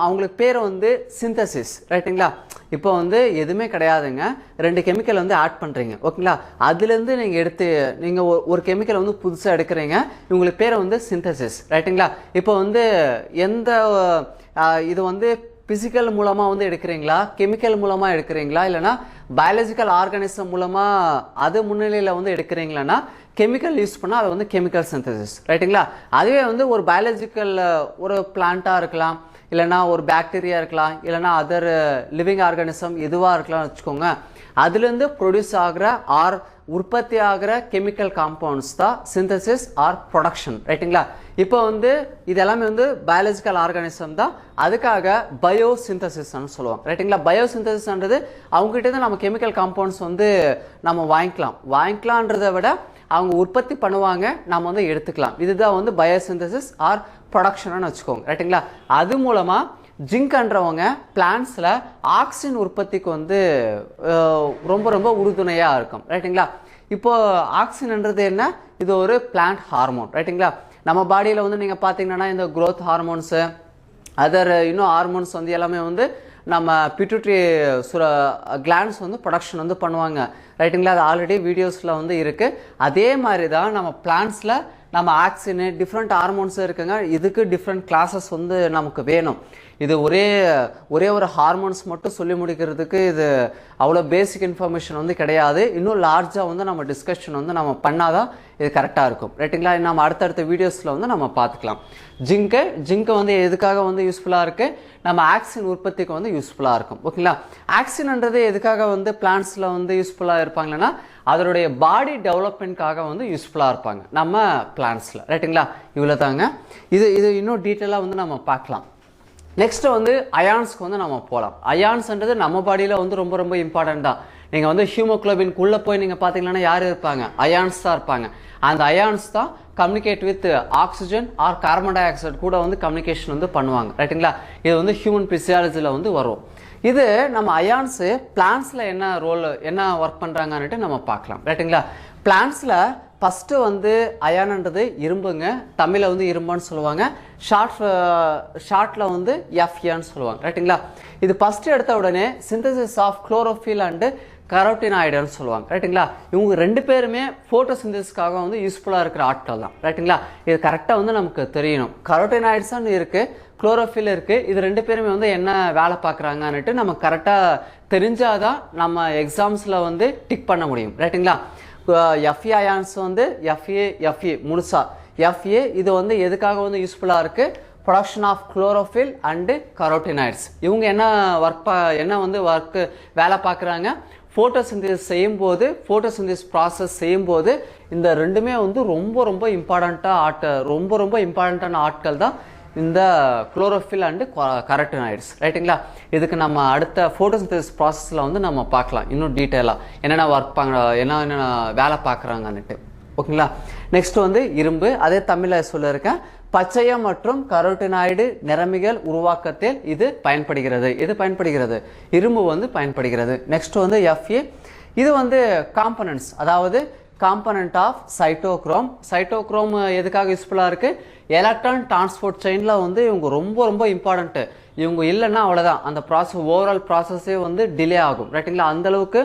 அவங்களுக்கு பேர் வந்து சிந்தசிஸ். ரைட்டுங்களா? இப்போ வந்து எதுவுமே கிடையாதுங்க, 2 கெமிக்கல் வந்து ஆட் பண்ணுறீங்க. ஓகேங்களா? அதுலேருந்து நீங்கள் ஒரு கெமிக்கல் வந்து புதுசாக எடுக்கிறீங்க, இவங்களுக்கு பேர் வந்து சிந்தசிஸ். ரைட்டுங்களா? இப்போ வந்து இது வந்து பிசிக்கல் மூலமாக வந்து எடுக்கிறீங்களா, கெமிக்கல் மூலமாக எடுக்கிறீங்களா, இல்லைனா பயாலஜிக்கல் ஆர்கானிசம் மூலமாக அது முன்னிலையில் வந்து எடுக்கிறீங்களான்னா கெமிக்கல் யூஸ் பண்ணால் அது வந்து கெமிக்கல் சிந்தசிஸ். ரைட்டுங்களா? அதுவே வந்து ஒரு பயாலஜிக்கல் ஒரு பிளான்ட்டாக இருக்கலாம், இல்லைனா ஒரு பாக்டீரியா இருக்கலாம், இல்லைனா அதர் லிவிங் ஆர்கானிசம் எதுவாக இருக்கலாம்னு வச்சுக்கோங்க, அதுலேருந்து ப்ரொடியூஸ் ஆகிற உற்பத்தி ஆகிற கெமிக்கல் காம்பவுண்ட்ஸ் தான் சிந்தசிஸ் ஆர் ப்ரொடக்ஷன். ரைட்டுங்களா? இப்போ வந்து இது எல்லாமே வந்து பயாலஜிக்கல் ஆர்கானிசம் தான், அதுக்காக பயோசிந்தசிஸ்ன்னு சொல்லுவோம். ரைட்டுங்களா? பயோசிந்தசிஸ்ன்றது அவங்ககிட்ட தான் நம்ம கெமிக்கல் காம்பவுண்ட்ஸ் வந்து நம்ம வாங்கிக்கலாம்ன்றதை விட அவங்க உற்பத்தி பண்ணுவாங்க, நம்ம வந்து எடுத்துக்கலாம். இதுதான் வந்து பயோசிந்தசிஸ் ஆர் ப்ரொடக்ஷன் வச்சுக்கோங்க. ரைட்டுங்களா? அது மூலமாக ஜிங்க்ன்றவங்க பிளான்ட்ஸில் ஆக்சிஜன் உற்பத்திக்கு வந்து ரொம்ப ரொம்ப உறுதுணையாக இருக்கும் ரைட்டுங்களா. இப்போ ஆக்சிஜன்ன்றது என்ன, இது ஒரு பிளான்ட் ஹார்மோன் ரைட்டுங்களா. நம்ம பாடியில் வந்து நீங்கள் பார்த்தீங்கன்னா இந்த growth ஹார்மோன்ஸு அதர் இன்னும் ஹார்மோன்ஸ் வந்து எல்லாமே வந்து நம்ம பிட்யூட்டரி கிளாண்ட்ஸ் வந்து ப்ரொடக்ஷன் வந்து பண்ணுவாங்க ரைட்டுங்களா. அது ஆல்ரெடி வீடியோஸில் வந்து இருக்குது. அதே மாதிரி தான் நம்ம பிளான்ட்ஸில் நம்ம ஆக்சிஜன் டிஃப்ரெண்ட் ஹார்மோன்ஸ் இருக்குங்க. இதுக்கு டிஃப்ரெண்ட் கிளாஸஸ் வந்து நமக்கு வேணும். இது ஒரே ஒரு ஹார்மோன்ஸ் மட்டும் சொல்லி முடிக்கிறதுக்கு இது அவ்வளோ பேசிக் இன்ஃபர்மேஷன் வந்து கிடையாது. இன்னும் லார்ஜாக வந்து நம்ம டிஸ்கஷன் வந்து நம்ம பண்ணாதான் இது கரெக்டாக இருக்கும் ரைட்டுங்களா. நம்ம அடுத்தடுத்த வீடியோஸில் வந்து நம்ம பார்த்துக்கலாம். ஜிங்க்கு வந்து எதுக்காக வந்து யூஸ்ஃபுல்லாக இருக்குது, நம்ம ஆக்சிஜன் உற்பத்திக்கு வந்து யூஸ்ஃபுல்லாக இருக்கும் ஓகேங்களா. ஆக்சிஜன்ன்றது எதுக்காக வந்து பிளான்ட்ஸில் வந்து யூஸ்ஃபுல்லாக இருப்பாங்கன்னா அதனுடைய பாடி டெவலப்மெண்ட்காக வந்து யூஸ்ஃபுல்லாக இருப்பாங்க நம்ம பிளான்ட்ஸில் ரைட்டுங்களா. இவ்வளோ தாங்க. இது இன்னும் டீட்டெயிலாக வந்து நம்ம பார்க்கலாம். நெக்ஸ்ட் வந்து அயான்ஸ்க்கு வந்து நம்ம போகலாம். அயான்ஸ்ன்றது நம்ம பாடியில் வந்து ரொம்ப ரொம்ப இம்பார்ட்டன்ட் தான். நீங்கள் வந்து ஹியூமோக்ளோபின்குள்ளே போய் நீங்கள் பார்த்தீங்கன்னா யார் இருப்பாங்க, அயான்ஸ் தான் இருப்பாங்க. அந்த அயான்ஸ் தான் communicate with oxygen or carbon dioxide கூட வந்து கம்யூனிகேஷன் வந்து பண்ணுவாங்க ரைட்டுங்களா. இது வந்து ஹியூமன் பிசியாலஜியில் வந்து வரும். இது நம்ம அயான்ஸு பிளான்ட்ஸில் என்ன ஒர்க் பண்ணுறாங்கன்னுட்டு நம்ம பார்க்கலாம் ரைட்டுங்களா. பிளான்ட்ஸில் ஃபஸ்ட்டு வந்து அயான்ன்றது இரும்புங்க, தமிழில் வந்து இரும்புன்னு சொல்லுவாங்க, ஷார்ட்டில் வந்து எஃப்ஏன்னு சொல்லுவாங்க ரைட்டுங்களா. இது ஃபஸ்ட்டு எடுத்த உடனே சிந்தசிஸ் ஆஃப் குளோரோஃபில் அண்டு கரோட்டினாய்டுன்னு சொல்லுவாங்க ரைட்டுங்களா. இவங்க ரெண்டு பேருமே ஃபோட்டோசிந்தசிஸ்க்காக வந்து யூஸ்ஃபுல்லாக இருக்கிற ஆட்கள் தான் ரைட்டுங்களா. இது கரெக்டாக வந்து நமக்கு தெரியணும். கரோட்டினாய்ட்ஸ்ன்னு இருக்குது, குளோரோஃபில் இருக்குது. இது ரெண்டு பேருமே வந்து என்ன வேலை பார்க்குறாங்கன்னுட்டு நம்ம கரெக்டாக தெரிஞ்சாதான் நம்ம எக்ஸாம்ஸில் வந்து டிக் பண்ண முடியும் ரைட்டுங்களா. எஃப்ஏ அயான்ஸ் வந்து எஃப்ஏ முழுசா எஃப்ஏ இது வந்து எதுக்காக வந்து யூஸ்ஃபுல்லாக இருக்குது, production of chlorophyll and carotenoids. இவங்க என்ன வந்து வேலை பார்க்குறாங்க, ஃபோட்டோசிந்தசிஸ் செய்யும்போது ஃபோட்டோசிந்தசிஸ் ப்ராசஸ் செய்யும்போது இந்த ரெண்டுமே வந்து ரொம்ப ரொம்ப இம்பார்ட்டண்ட்டான ஆட்கள் தான் இந்த குளோரோஃபில் அண்டு கரோட்டினாய்ட்ஸ் ரைட்டுங்களா. இதுக்கு நம்ம அடுத்த ஃபோட்டோசிந்தசிஸ் ப்ராசஸில் வந்து நம்ம பார்க்கலாம் இன்னும் டீட்டெயிலாக என்னென்ன வேலை பார்க்குறாங்கன்னுட்டு ஓகேங்களா. நெக்ஸ்ட் வந்து இரும்பு, அதே தமிழில் சொல்லியிருக்கேன். பச்சையம் மற்றும் கரோட்டினாய்டு நிறமிகள் உருவாக்கத்தில் இது பயன்படுகிறது. இரும்பு வந்து பயன்படுகிறது. நெக்ஸ்ட் வந்து எஃப்ஏ, இது வந்து காம்பனன்ட்ஸ், அதாவது காம்பனன்ட் ஆஃப் சைட்டோக்ரோம் எதுக்காக யூஸ்ஃபுல்லாக இருக்குது, எலக்ட்ரான் டிரான்ஸ்போர்ட் செயினில் வந்து இவங்க ரொம்ப ரொம்ப இம்பார்ட்டன்ட்டு. இவங்க இல்லைன்னா அவ்வளோதான், அந்த ஓவரால் ப்ராசஸே வந்து டிலே ஆகும் ரைட்டுங்களா. அந்தளவுக்கு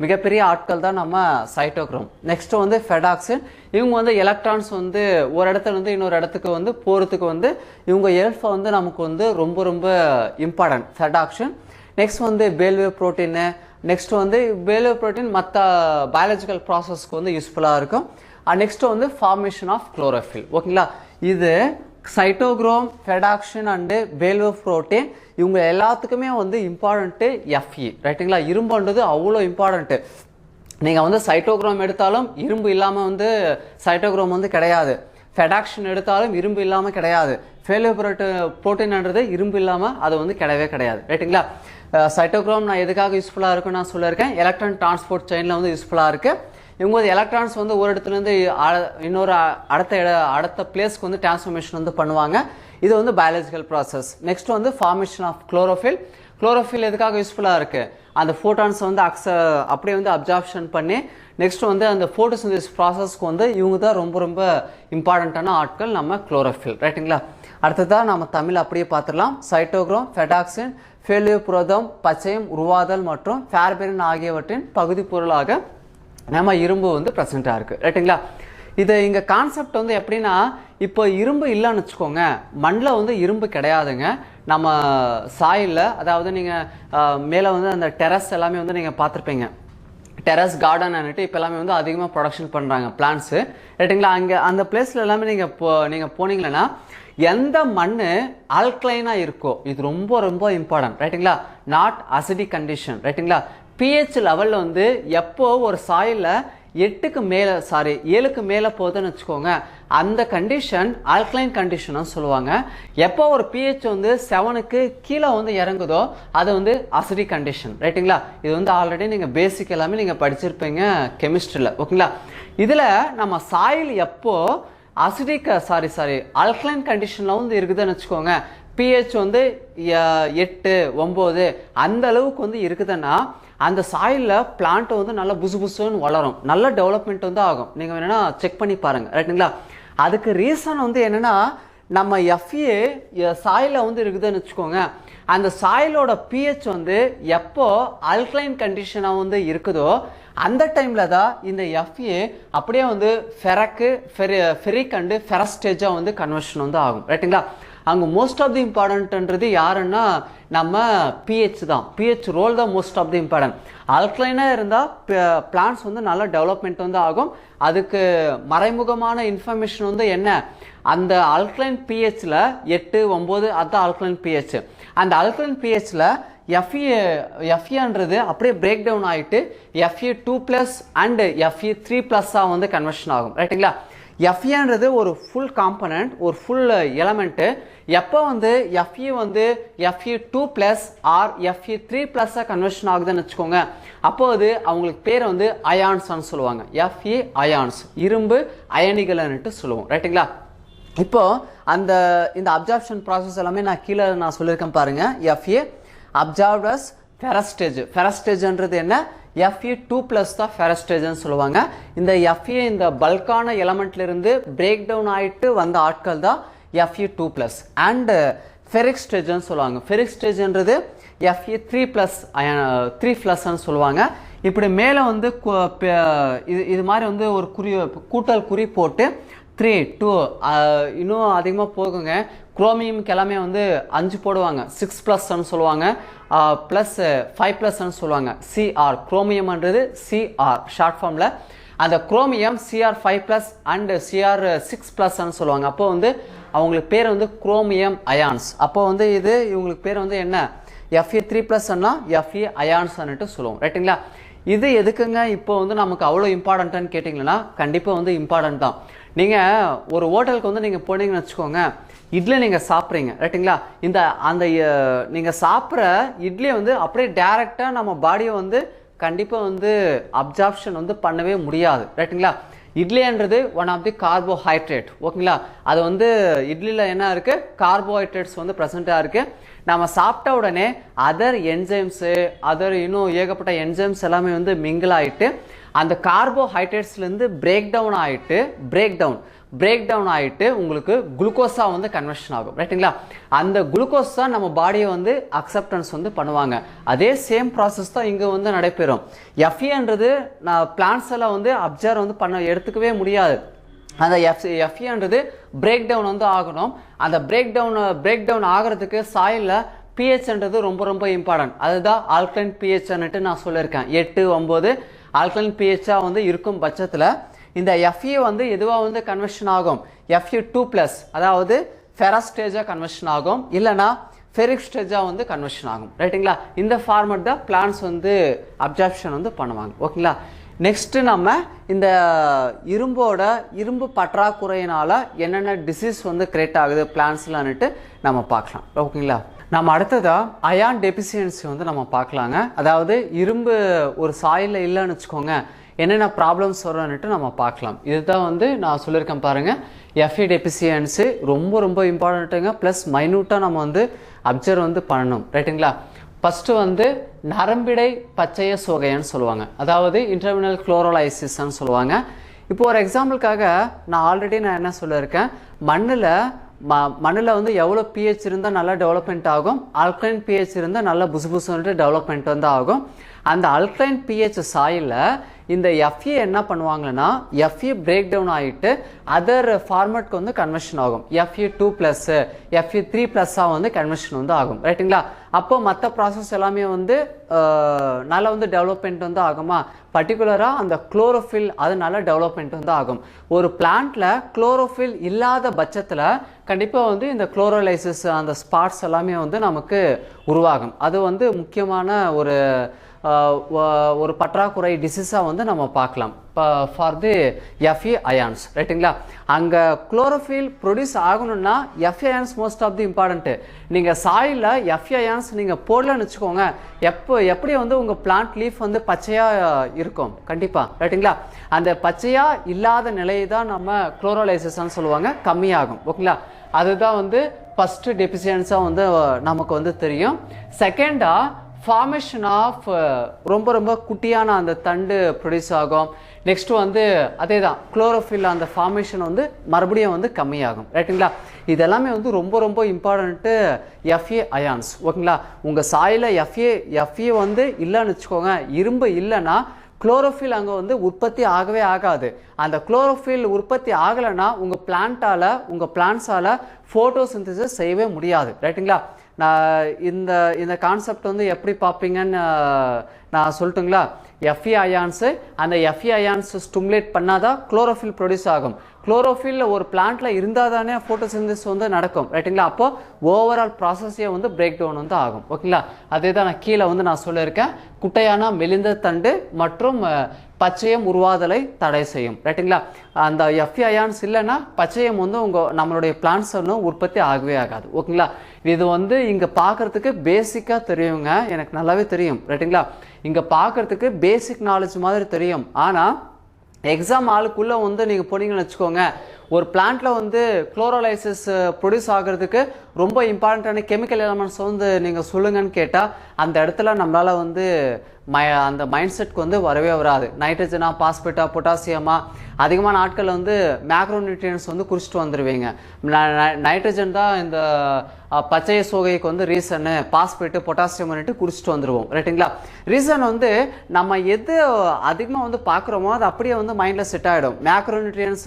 மிகப்பெரிய ஆட்கள் தான் நம்ம சைட்டோக்ரோம். நெக்ஸ்ட் வந்து ஃபெடாக்சின், இவங்க வந்து எலக்ட்ரான்ஸ் வந்து ஒரு இடத்துல இருந்து இன்னொரு இடத்துக்கு வந்து போகிறதுக்கு வந்து இவங்க எல்ஃபை வந்து நமக்கு வந்து ரொம்ப ரொம்ப இம்பார்ட்டன்ட் ஃபெடாக்சின். நெக்ஸ்ட் வந்து பேல்வேவ் புரோட்டீனு, நெக்ஸ்ட் வந்து பேல்வேவ் புரோட்டீன் மற்ற பயாலஜிக்கல் ப்ராசஸ்க்கு வந்து யூஸ்ஃபுல்லாக இருக்கும். நெக்ஸ்ட் வந்து ஃபார்மேஷன் ஆஃப் குளோரோஃபில் ஓகேங்களா. இது சைட்டோக்ரோம், ஃபெடாக்சின் அண்டு பேல்வேவ் புரோட்டீன் இவங்க எல்லாத்துக்குமே வந்து இம்பார்ட்டன்ட்டு எஃப்இ ரைட்டுங்களா. இரும்புன்றது அவ்வளோ இம்பார்ட்டன்ட்டு. நீங்கள் வந்து சைட்டோக்ரோம் எடுத்தாலும் இரும்பு இல்லாமல் வந்து சைட்டோக்ரோம் வந்து கிடையாது. ஃபெடாக்சின் எடுத்தாலும் இரும்பு இல்லாமல் கிடையாது. பேல்வேவ் புரோட்டீன்ன்றது இரும்பு இல்லாமல் அது வந்து கிடையாது ரைட்டுங்களா. சைட்டோக்ரோம் நான் எதுக்காக யூஸ்ஃபுல்லாக இருக்குன்னு நான் சொல்லியிருக்கேன். எலக்ட்ரான் டிரான்ஸ்போர்ட் செயினில் வந்து யூஸ்ஃபுல்லாக இருக்குது. இவங்க வந்து எலக்ட்ரான்ஸ் வந்து ஒரு இடத்துலேருந்து இன்னொரு அடுத்த பிளேஸ்க்கு வந்து டிரான்ஸ்ஃபர்மேஷன் வந்து பண்ணுவாங்க. இது வந்து பயாலஜிக்கல் ப்ராசஸ். நெக்ஸ்ட் வந்து ஃபார்மேஷன் ஆஃப் குளோரோஃபில் எதுக்காக யூஸ்ஃபுல்லாக இருக்குது, அந்த ஃபோட்டான்ஸ் வந்து அப்படியே வந்து அப்சார்ப்ஷன் பண்ணி நெக்ஸ்ட் வந்து அந்த ஃபோட்டோசிந்தசிஸ் ப்ராசஸ்க்கு வந்து இவங்க தான் ரொம்ப ரொம்ப இம்பார்ட்டண்ட்டான ஆட்கள் நம்ம குளோரோஃபில் ரைட்டுங்களா. அடுத்ததான் நம்ம தமிழ் அப்படியே பார்த்துடலாம். சைட்டோக்ரோம், ஃபெடாக்சின், பேல்வேவ் புரதம், பச்சையம் உருவாதல் மற்றும் ஃபேர்பெரின் ஆகியவற்றின் பகுதி பொருளாக நம்ம இரும்பு வந்து ப்ரெசென்ட்டாக இருக்குது ரைட்டுங்களா. இது இங்கே கான்செப்ட் வந்து எப்படின்னா, இப்போ இரும்பு இல்லைன்னு வச்சுக்கோங்க, மண்ணில் வந்து இரும்பு கிடையாதுங்க. நம்ம சாயிலில், அதாவது நீங்கள் மேலே வந்து அந்த டெரஸ் எல்லாமே வந்து நீங்கள் பார்த்துருப்பீங்க. டெரஸ் கார்டன் ஆனிட்டு இப்போ எல்லாமே வந்து அதிகமாக ப்ரொடக்ஷன் பண்ணுறாங்க பிளான்ட்ஸு ரைட்டுங்களா. அங்கே அந்த பிளேஸில் எல்லாமே நீங்கள் போனீங்கன்னா எந்த மண் ஆல்கலைனாக இருக்கோ, இது ரொம்ப ரொம்ப இம்பார்ட்டன்ட் ரைட்டுங்களா. நாட் அசிடிக் கண்டிஷன் ரைட்டுங்களா. பிஹெச் லெவலில் வந்து எப்போ ஒரு சாயிலில் 7க்கு மேலே போகுதுன்னு வச்சுக்கோங்க, அந்த கண்டிஷன் ஆல்கலைன் கண்டிஷன் சொல்லுவாங்க. எப்போ ஒரு பிஹெச் வந்து 7க்கு கீழே வந்து இறங்குதோ அது வந்து அசிடிக் கண்டிஷன் ரைட்டுங்களா. இது வந்து ஆல்ரெடி நீங்கள் பேசிக் எல்லாமே நீங்கள் படிச்சிருப்பீங்க கெமிஸ்ட்ரியில் ஓகேங்களா. இதில் நம்ம சாயில் எப்போ ஆல்கலைன் கண்டிஷனில் வந்து இருக்குதுன்னு வச்சுக்கோங்க, pH வந்து 8 9 அந்த அளவுக்கு வந்து இருக்குதுன்னா அந்த சாயில்ல பிளான்ட் வந்து நல்லா புசுபுசுன்னு வளரும், நல்ல டெவலப்மெண்ட் வந்து ஆகும். நீங்க வேணா செக் பண்ணி பாருங்க, ரைட்டுங்களா? அதுக்கு ரீசன் வந்து என்னன்னா, நம்ம FA சாயில வந்து இருக்குதுன்னு வச்சுக்கோங்க, அந்த சாயிலோட pH வந்து எப்போ அல்கலைன் கண்டிஷனா வந்து இருக்குதோ அந்த டைம்ல தான் இந்த FA அப்படியே வந்து ஃபெரிக் அண்ட் ஃபெரஸ் ஸ்டேஜா வந்து கன்வர்ஷன் வந்து ஆகும், ரைட்டுங்களா? அங்கே மோஸ்ட் ஆஃப் தி இம்பார்ட்டன்ட்ன்றது யாருன்னா நம்ம pH தான். pH ரோல் தான் மோஸ்ட் ஆஃப் தி இம்பார்ட்டன்ட். அல்கலைனாக இருந்தால் பிளான்ட்ஸ் வந்து நல்ல டெவலப்மெண்ட் வந்து ஆகும். அதுக்கு மறைமுகமான இன்ஃபர்மேஷன் வந்து என்ன, அந்த அல்கலைன் pHல 8 9 அதுதான் அல்கலைன் pH. அந்த அல்கலைன் pHல FEன்றது அப்படியே பிரேக் டவுன் ஆகிட்டு Fe2+ அண்ட் Fe3+ வந்து கன்வர்ஷன் ஆகும், ரைட்டுங்களா? FEன்றது ஒரு ஃபுல் காம்பனண்ட், ஒரு ஃபுல் எலமெண்ட். எப்போ வந்து FE வந்து Fe2+ ஆர் Fe3+ கன்வர்ஷன் ஆகுதுன்னு வச்சுக்கோங்க, அப்போ அது அவங்களுக்கு பேர் வந்து அயான்ஸ்ன்னு சொல்லுவாங்க. Fe அயான்ஸ், இரும்பு அயனிகள்னுட்டு சொல்லுவோம், ரைட்டுங்களா? இப்போ இந்த அப்சார்ப்ஷன் ப்ராசஸ் எல்லாமே நான் கீழே சொல்லியிருக்கேன் பாருங்க. FA absorbed as ferrous stage. Ferrous ஸ்டேஜ்ன்றது என்ன, Fe2+ தான் ஃபெரஸ் ஸ்டேஜ்னு சொல்லுவாங்க. இந்த FA இந்த பல்கான எலமெண்ட்ல இருந்து பிரேக் டவுன் ஆயிட்டு வந்த ஆட்கள் தான் Fe2+ அண்ட் ஃபெரிக் ஸ்டேஜ்னு சொல்லுவாங்க. ஃபெரிக் ஸ்டேஜ்ன்றது Fe3+ன்னு சொல்லுவாங்க. இப்படி மேலே வந்து இது மாதிரி வந்து ஒரு கூட்டல் குறி போட்டு 3 2 இன்னும் அதிகமாக போகுங்க. குரோமியம்க்கு எல்லாமே வந்து 5 போடுவாங்க, 6+ன்னு சொல்லுவாங்க, ப்ளஸ் 5+ன்னு சொல்லுவாங்க. CR குரோமியம்ன்றது CR ஷார்ட் ஃபார்மில். அந்த குரோமியம் Cr5+ அண்ட் Cr6+ன்னு சொல்லுவாங்க. அப்போ வந்து அவங்களுக்கு பேர் வந்து குரோமியம் அயான்ஸ். அப்போ வந்து இவங்களுக்கு பேர் வந்து என்ன, Fe3+ன்னா Fe அயான்ஸ்ன்னுட்டு சொல்லுவோம், ரைட்டுங்களா? இது எதுக்குங்க இப்போ வந்து நமக்கு அவ்வளோ இம்பார்ட்டன்ட்டான்னு கேட்டிங்கன்னா கண்டிப்பாக வந்து இம்பார்ட்டன்ட் தான். நீங்கள் ஒரு ஹோட்டலுக்கு வந்து நீங்கள் போனீங்கன்னு வச்சுக்கோங்க, இட்லி நீங்கள் சாப்பிட்றீங்க, ரைட்டுங்களா? அந்த நீங்கள் சாப்பிட்ற இட்லியை வந்து அப்படியே டைரெக்டாக நம்ம பாடியை வந்து கண்டிப்பாக வந்து அப்சார்ப்ஷன் வந்து பண்ணவே முடியாது, ரைட்டுங்களா? இட்லின்றது ஒன் ஆஃப் தி கார்போஹைட்ரேட், ஓகேங்களா? அது வந்து இட்லியில் என்ன இருக்குது, கார்போஹைட்ரேட்ஸ் வந்து ப்ரெசண்ட்டாக இருக்குது. நம்ம சாப்பிட்ட உடனே அதர் என்சைம்ஸு இன்னும் ஏகப்பட்ட என்சைம்ஸ் எல்லாமே வந்து மிங்கிள் ஆகிட்டு அந்த கார்போஹைட்ரேட்ஸ்லேருந்து பிரேக் டவுன் ஆகிட்டு உங்களுக்கு குளுக்கோஸா வந்து கன்வர்ஷன் ஆகும், ரைட்டுங்களா? அந்த குளுக்கோஸ் தான் நம்ம பாடியை வந்து அக்செப்டன்ஸ் வந்து பண்ணுவாங்க. அதே சேம் ப்ராசஸ் தான் இங்கே வந்து நடைபெறும். FEன்றது பிளான்ட்ஸ் எல்லாம் வந்து அப்சர்வ் வந்து எடுத்துக்கவே முடியாது. அந்த FEன்றது பிரேக் டவுன் வந்து ஆகணும். அந்த பிரேக் டவுன் ஆகிறதுக்கு சாயில்ல pHன்றது ரொம்ப ரொம்ப இம்பார்ட்டன்ட். அதுதான் ஆல்கலைன் pHன்னுட்டு நான் சொல்லியிருக்கேன். 8 9 ஆல்கலைன் pH வந்து இருக்கும் பட்சத்தில் இந்த FE வந்து எதுவாக வந்து கன்வர்ஷன் ஆகும், Fe2+, அதாவது ஃபெரஸ் ஸ்டேஜாக கன்வர்ஷன் ஆகும், இல்லைனா ஃபெரிக் ஸ்டேஜாக வந்து கன்வர்ஷன் ஆகும், ரைட்டுங்களா? இந்த ஃபார்மேட் தான் பிளான்ட்ஸ் வந்து அப்சார்ப்ஷன் வந்து பண்ணுவாங்க, ஓகேங்களா? நெக்ஸ்ட்டு நம்ம இந்த இரும்பு பற்றாக்குறையினால என்னென்ன டிசீஸ் வந்து கிரியேட் ஆகுது பிளான்ட்ஸ்லான்னுட்டு நம்ம பார்க்கலாம், ஓகேங்களா? நம்ம அடுத்ததாக அயான் டெபிசியன்சி வந்து நம்ம பார்க்கலாங்க. அதாவது இரும்பு ஒரு சாயிலில் இல்லைன்னு வச்சுக்கோங்க, என்னென்ன ப்ராப்ளம்ஸ் வரும்னுட்டு நம்ம பார்க்கலாம். இதுதான் வந்து நான் சொல்லியிருக்கேன் பாருங்கள். Fe டெபிசியன்சி ரொம்ப ரொம்ப இம்பார்ட்டண்ட்டுங்க. ப்ளஸ் மைன்யூட்டாக நம்ம வந்து அப்சர்வ் வந்து பண்ணணும், ரைட்டுங்களா? ஃபஸ்ட்டு வந்து நரம்பிடை பச்சைய சோகைன்னு சொல்லுவாங்க, அதாவது இன்டர்மினல் குளோரோலைசிஸ்ன்னு சொல்லுவாங்க. இப்போ ஒரு எக்ஸாம்பிளுக்காக நான் என்ன சொல்லியிருக்கேன், மண்ணில் வந்து எவ்வளோ pH இருந்தால் நல்லா டெவலப்மெண்ட் ஆகும், ஆல்கலைன் pH இருந்தால் நல்லா புசுபுசுன்ட்டு டெவலப்மெண்ட் வந்து ஆகும். அந்த ஆல்கலைன் pH சாயிலில் இந்த FE என்ன பண்ணுவாங்கன்னா, FE பிரேக் டவுன் ஆகிட்டு அதர் ஃபார்மேட்க்கு வந்து கன்வர்ஷன் ஆகும். Fe2+, Fe3+ வந்து கன்வர்ஷன் வந்து ஆகும், ரைட்டுங்களா? அப்போ மற்ற ப்ராசஸ் எல்லாமே வந்து நல்லா வந்து டெவலப்மெண்ட் வந்து ஆகுமா? பர்டிகுலராக அந்த குளோரோஃபில் அது நல்லா டெவலப்மெண்ட் வந்து ஆகும். ஒரு பிளான்ட்ல குளோரோஃபில் இல்லாத பட்சத்தில் கண்டிப்பாக வந்து இந்த குளோரோலைசிஸ் அந்த ஸ்பாட்ஸ் எல்லாமே வந்து நமக்கு உருவாகும். அது வந்து முக்கியமான ஒரு பற்றாக்குறை டிசீஸாக வந்து நம்ம பார்க்கலாம் ஃபார் தி Fe அயான்ஸ், ரைட்டுங்களா? அங்கே குளோரோஃபில் ப்ரொடியூஸ் ஆகணும்னா Fe ions most of the important. நீங்கள் சாயிலில் Fe அயான்ஸ் நீங்கள் போடலன்னு வச்சுக்கோங்க, எப்படி வந்து உங்கள் பிளான்ட் லீஃப் வந்து பச்சையாக இருக்கும் கண்டிப்பாக, ரைட்டுங்களா? அந்த பச்சையாக இல்லாத நிலையை தான் நம்ம குளோரோலைசிஸ்ன்னு சொல்லுவாங்க, கம்மியாகும், ஓகேங்களா? அதுதான் வந்து ஃபர்ஸ்ட் டெபிசியன்ஸாக வந்து நமக்கு வந்து தெரியும். செகண்டாக ஃபார்மேஷன் ஆஃப் ரொம்ப ரொம்ப குட்டியான அந்த தண்டு ப்ரொடியூஸ் ஆகும். நெக்ஸ்ட் வந்து அதே தான் குளோரோஃபில் அந்த ஃபார்மேஷன் வந்து மறுபடியும் வந்து கம்மியாகும். ரைட்டுங்களா? இதெல்லாமே வந்து ரொம்ப ரொம்ப இம்பார்ட்டண்ட்டு எஃப்ஏ அயான்ஸ். ஓகேங்களா? உங்கள் சாயில் எஃப்ஏ வந்து இல்லைன்னு வச்சுக்கோங்க, இரும்பு இல்லைன்னா குளோரோஃபில் அங்கே வந்து உற்பத்தி ஆகவே ஆகாது. அந்த குளோரோஃபில் உற்பத்தி ஆகலைன்னா உங்கள் பிளான்ட்ஸால் ஃபோட்டோசிந்தசிஸ் செய்யவே முடியாது. ரைட்டுங்களா? நான் இந்த கான்செப்ட் வந்து எப்படி பார்ப்பீங்கன்னு நான் சொல்லட்டுங்களா? எஃப்ஏ அயான்ஸு, அந்த எஃப்ஏ அயான்ஸ் ஸ்டிமுலேட் பண்ணாதான் குளோரோஃபில் ப்ரொடியூஸ் ஆகும். குளோரோஃபில் ஒரு பிளான்ட்ல இருந்தால் தானே ஃபோட்டோசிந்தசிஸ் வந்து நடக்கும். ரைட்டுங்களா? அப்போ ஓவரால் ப்ராசஸே வந்து பிரேக் டவுன் வந்து ஆகும். ஓகேங்களா? அதே தான் நான் கீழே வந்து நான் சொல்லியிருக்கேன். குட்டையான மெலிந்த தண்டு மற்றும் பச்சையம் உருவாதலை தடை செய்யும். ரைட்டுங்களா? அந்த எஃப்ஏ அயான்ஸ் இல்லைன்னா பச்சையம் வந்து நம்மளுடைய பிளான்ட்ஸ் ஒன்றும் உற்பத்தி ஆகவே ஆகாது. ஓகேங்களா? இது வந்து இங்கே பார்க்கறதுக்கு பேசிக்காக தெரியுங்க, எனக்கு நல்லாவே தெரியும். ரைட்டுங்களா? இங்கே பார்க்கறதுக்கு பேசிக் நாலேஜ் மாதிரி தெரியும். ஆனால் எக்ஸாம் ஆளுக்குள்ளே வந்து நீங்கள் போனீங்கன்னு வச்சுக்கோங்க, ஒரு பிளான்ட்ல வந்து குளோரோலைசிஸ் ப்ரொடியூஸ் ஆகிறதுக்கு ரொம்ப இம்பார்ட்டன்டான கெமிக்கல் எலமெண்ட்ஸ் வந்து நீங்கள் சொல்லுங்கன்னு கேட்டால் அந்த இடத்துல நம்மளால் வந்து அந்த மைண்ட் செட்க்கு வந்து வரவே வராது. நைட்ரஜனா, பாஸ்பேட்டா, பொட்டாசியமா, அதிகமான நாட்களில் வந்து மேக்ரோ நியூட்ரியன்ஸ் வந்து குறிச்சிட்டு வந்துடுவீங்க. நைட்ரஜன் தான் இந்த பச்சைய சோகைக்கு வந்து ரீசனு, பாஸ்பேட்டு, பொட்டாசியம்னுட்டு குறிச்சிட்டு வந்துடுவோம். ரைட்டுங்களா? ரீசன் வந்து நம்ம எது அதிகமாக வந்து பார்க்குறோமோ அது அப்படியே வந்து மைண்டில் செட் ஆகிடும். மேக்ரோ நியூட்ரியன்ஸ்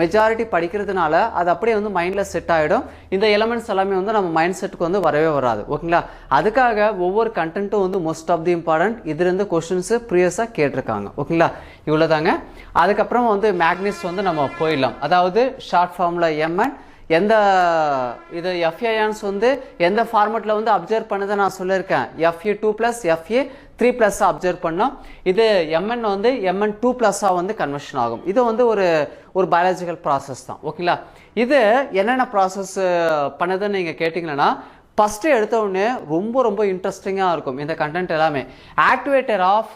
மெஜாரிட்டி படிக்கிறதுனால அது அப்படியே வந்து மைண்டில் செட் ஆகிடும். இந்த எலமெண்ட்ஸ் எல்லாமே வந்து நம்ம மைண்ட் செட்டுக்கு வந்து வரவே வராது. ஓகேங்களா? அதுக்காக ஒவ்வொரு கண்டென்ட்டும் வந்து மோஸ்ட் ஆஃப் தி இம்பார்ட்டன்ட். இதுலேருந்து கொஸ்டின்ஸ் ப்ரீவியஸாக கேட்டிருக்காங்க. ஓகேங்களா? இவ்வளோதாங்க. அதுக்கப்புறம் வந்து மேக்னீஸ் வந்து நம்ம போயிடலாம். அதாவது ஷார்ட் ஃபார்மில் எம்என். இது எஃப்ஏ அயான்ஸ் வந்து எந்த ஃபார்மெட்டில் வந்து அப்சர்வ் பண்ணதை நான் சொல்லியிருக்கேன். Fe2+ Fe3+ அப்சர்வ் பண்ணோம். இது எம்என் வந்து Mn2+ வந்து கன்வர்ஷன் ஆகும். இது வந்து ஒரு பயாலஜிக்கல் ப்ராசஸ் தான். ஓகேங்களா? இது என்னென்ன ப்ராசஸ் பண்ணதுன்னு நீங்கள் கேட்டிங்கன்னா, ஃபஸ்ட்டு எடுத்த உடனே ரொம்ப ரொம்ப இன்ட்ரெஸ்டிங்காக இருக்கும் இந்த கண்டென்ட் எல்லாமே. Activator of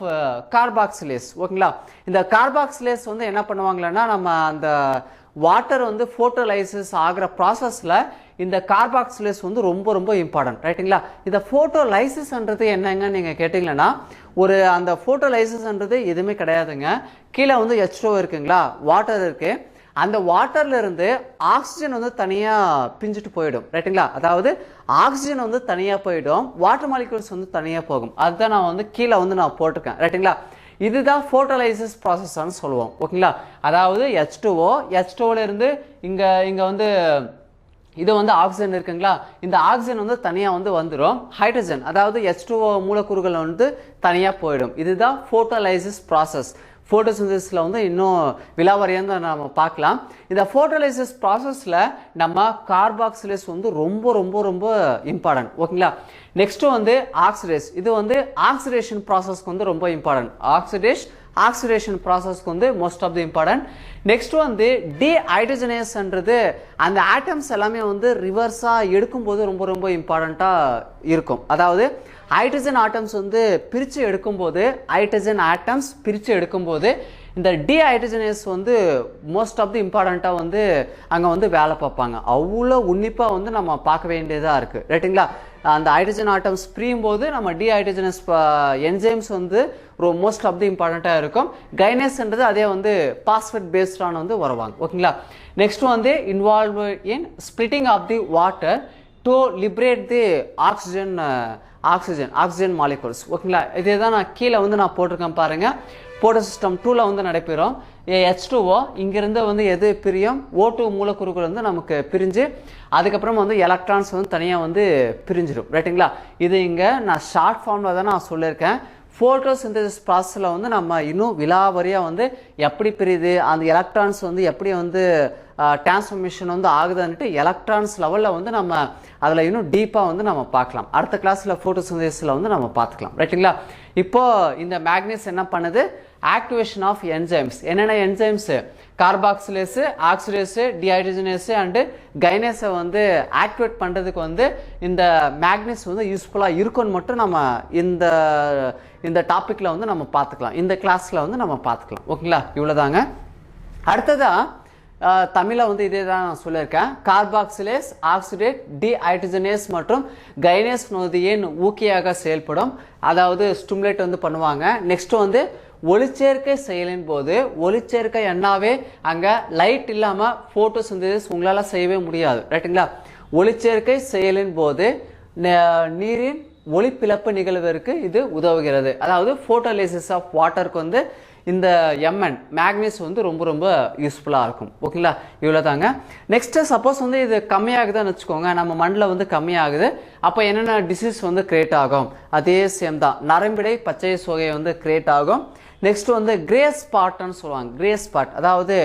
carboxylase. ஓகேங்களா? இந்த கார்பாக்சிலேஸ் வந்து என்ன பண்ணுவாங்களன்னா, நம்ம அந்த வாட்டர் வந்து ஃபோட்டோலைசிஸ் ஆகிற ப்ராசஸில் இந்த கார்பாக்சிலேஸ் வந்து ரொம்ப ரொம்ப இம்பார்ட்டன்ட். ரைட்டுங்களா? இந்த ஃபோட்டோலைசிஸ்ன்றது என்னங்க நீங்கள் கேட்டிங்கன்னா, அந்த ஃபோட்டோலைசிஸ்ன்றது எதுவுமே கிடையாதுங்க. கீழே வந்து H2O இருக்குங்களா, வாட்டர் இருக்குது. அந்த வாட்டர்ல இருந்து ஆக்சிஜன் வந்து தனியாக பிஞ்சிட்டு போயிடும். ரைட்டுங்களா? அதாவது ஆக்சிஜன் வந்து தனியாக போயிடும், வாட்டர் மாலிகூல்ஸ் வந்து தனியாக போகும். அதுதான் நான் வந்து கீழே வந்து நான் போட்டிருக்கேன். ரைட்டுங்களா? இதுதான் ஃபோட்டோலைசிஸ் ப்ராசஸ்ன்னு சொல்லுவோம். ஓகேங்களா? அதாவது H2O இருந்து இங்கே வந்து இது வந்து ஆக்சிஜன் இருக்குங்களா, இந்த ஆக்சிஜன் வந்து தனியாக வந்து வந்துடும். ஹைட்ரஜன் அதாவது H2O மூலக்கூறுகள் வந்து தனியாக போயிடும். இதுதான் ஃபோட்டோலைசிஸ் ப்ராசஸ். ஃபோட்டோசிந்தசிஸில் வந்து இன்னும் விலாவரியாக நம்ம பார்க்கலாம். இந்த ஃபோட்டோலைசிஸ் ப்ராசஸில் நம்ம கார்பாக்சிலேஸ் வந்து ரொம்ப ரொம்ப ரொம்ப இம்பார்ட்டன்ட். ஓகேங்களா? நெக்ஸ்ட் வந்து ஆக்சிடேஸ். இது வந்து ஆக்சிடேஷன் ப்ராசஸ்க்கு வந்து ரொம்ப இம்பார்ட்டன்ட். ஆக்சிடேஷன் ப்ராசஸ்க்கு வந்து most of the important. Next வந்து டீஹைட்ரஜனேஸ்ன்றது அந்த ஆட்டம்ஸ் எல்லாமே வந்து ரிவர்ஸாக எடுக்கும்போது ரொம்ப ரொம்ப இம்பார்ட்டண்ட்டாக இருக்கும். அதாவது ஹைட்ரஜன் ஆட்டம்ஸ் வந்து பிரித்து எடுக்கும்போது இந்த டீஹைட்ரஜனேஸ் வந்து மோஸ்ட் ஆஃப் தி இம்பார்ட்டண்ட்டாக வந்து அங்கே வந்து வேலை பார்ப்பாங்க. அவ்வளோ உன்னிப்பாக வந்து நம்ம பார்க்க வேண்டியதாக இருக்குது. ரைட்டுங்களா? அந்த ஹைட்ரஜன் ஆட்டம்ஸ் பிரியும் போது நம்ம டீஹைட்ரஜனஸ் என்சைம்ஸ் வந்து மோஸ்ட் ஆஃப் தி இம்பார்ட்டண்ட்டாக இருக்கும். கைனேஸ்ன்றது அதே வந்து பாஸ்பேட் பேஸ்டான வந்து வருவாங்க. ஓகேங்களா? நெக்ஸ்ட் வந்து involve in splitting of the water to liberate the oxygen molecules. ஓகேங்களா? இதே தான் நான் கீழே வந்து நான் போட்டிருக்கேன் பாருங்கள். போட்டோசிஸ்டம் 2ல் வந்து நடைபெறும். H2O இங்கிருந்து வந்து எது பிரியும், O2 மூலக்கூறுகள் வந்து நமக்கு பிரிஞ்சு அதுக்கப்புறம் வந்து எலக்ட்ரான்ஸ் வந்து தனியாக வந்து பிரிஞ்சிடும். ரைட்டுங்களா? இது இங்கே நான் ஷார்ட் ஃபார்மில் தான் நான் சொல்லியிருக்கேன். ஃபோட்டோசிந்தசிஸ் ப்ராசஸில் வந்து நம்ம இன்னும் விலாவரியாக வந்து எப்படி பிரியுது, அந்த எலக்ட்ரான்ஸ் வந்து எப்படி வந்து டிரான்ஸ்ஃபர்மேஷன் வந்து ஆகுதுன்ட்டு எலக்ட்ரான்ஸ் லெவலில் வந்து நம்ம அதில் இன்னும் டீப்பாக வந்து நம்ம பார்க்கலாம். அடுத்த கிளாஸில் ஃபோட்டோசிந்தசிஸில் வந்து நம்ம பார்த்துக்கலாம். ரைட்டுங்களா? இப்போது இந்த மேக்னீஸ் என்ன பண்ணுது, ஆக்டிவேஷன் ஆஃப் என்சைம்ஸ். என்னென்ன என்சைம்ஸு, கார்பாக்சிலேஸு, ஆக்சிடேஸு, டீஹைட்ரஜனேஸு அண்டு கைனேஸை வந்து ஆக்டிவேட் பண்ணுறதுக்கு வந்து இந்த மேக்னீஸ் வந்து யூஸ்ஃபுல்லாக இருக்குன்னு மட்டும் நம்ம இந்த டாப்பிக்கில் வந்து நம்ம பார்த்துக்கலாம். இந்த கிளாஸில் வந்து நம்ம பார்த்துக்கலாம். ஓகேங்களா? இவ்வளோதாங்க. அடுத்ததாக தமிழில் வந்து இதே தான் நான் சொல்லியிருக்கேன். கார்பாக்சிலேஸ், ஆக்சிடேட், டிஹைட்ரஜனேஸ் மற்றும் கைனேஸ் நொதியின் ஊக்கியாக செயல்படும். அதாவது ஸ்டிமுலேட் வந்து பண்ணுவாங்க. நெக்ஸ்ட் வந்து ஒளிச்சேர்க்கை செயலின் போது ஒளிச்சேர்க்கை என்னாவே அங்கே லைட் இல்லாமல் ஃபோட்டோசிந்தசிஸ் உங்களால் செய்யவே முடியாது. ரைட்டுங்களா? ஒளிச்சேர்க்கை செயலின் போது நீரின் ஒளிப்பிளப்பு நிகழ்வதற்கு இது உதவுகிறது. அதாவது ஃபோட்டோலிசிஸ் ஆஃப் வாட்டருக்கு வந்து இந்த எம்என் மேக்னீஸ் வந்து ரொம்ப ரொம்ப யூஸ்ஃபுல்லாக இருக்கும். ஓகேங்களா? இவ்வளோ தாங்க. நெக்ஸ்ட்டு சப்போஸ் வந்து இது கம்மியாகுதுன்னு வச்சுக்கோங்க, நம்ம மண்ணில் வந்து கம்மியாகுது, அப்போ என்னென்ன டிசீஸ் வந்து கிரியேட் ஆகும்? அதே சேம் தான், நரம்பிடை பச்சை சோகை வந்து கிரியேட் ஆகும். நெக்ஸ்ட் வந்து கிரே ஸ்பாட்னு சொல்லுவாங்க. கிரே ஸ்பாட் அதாவது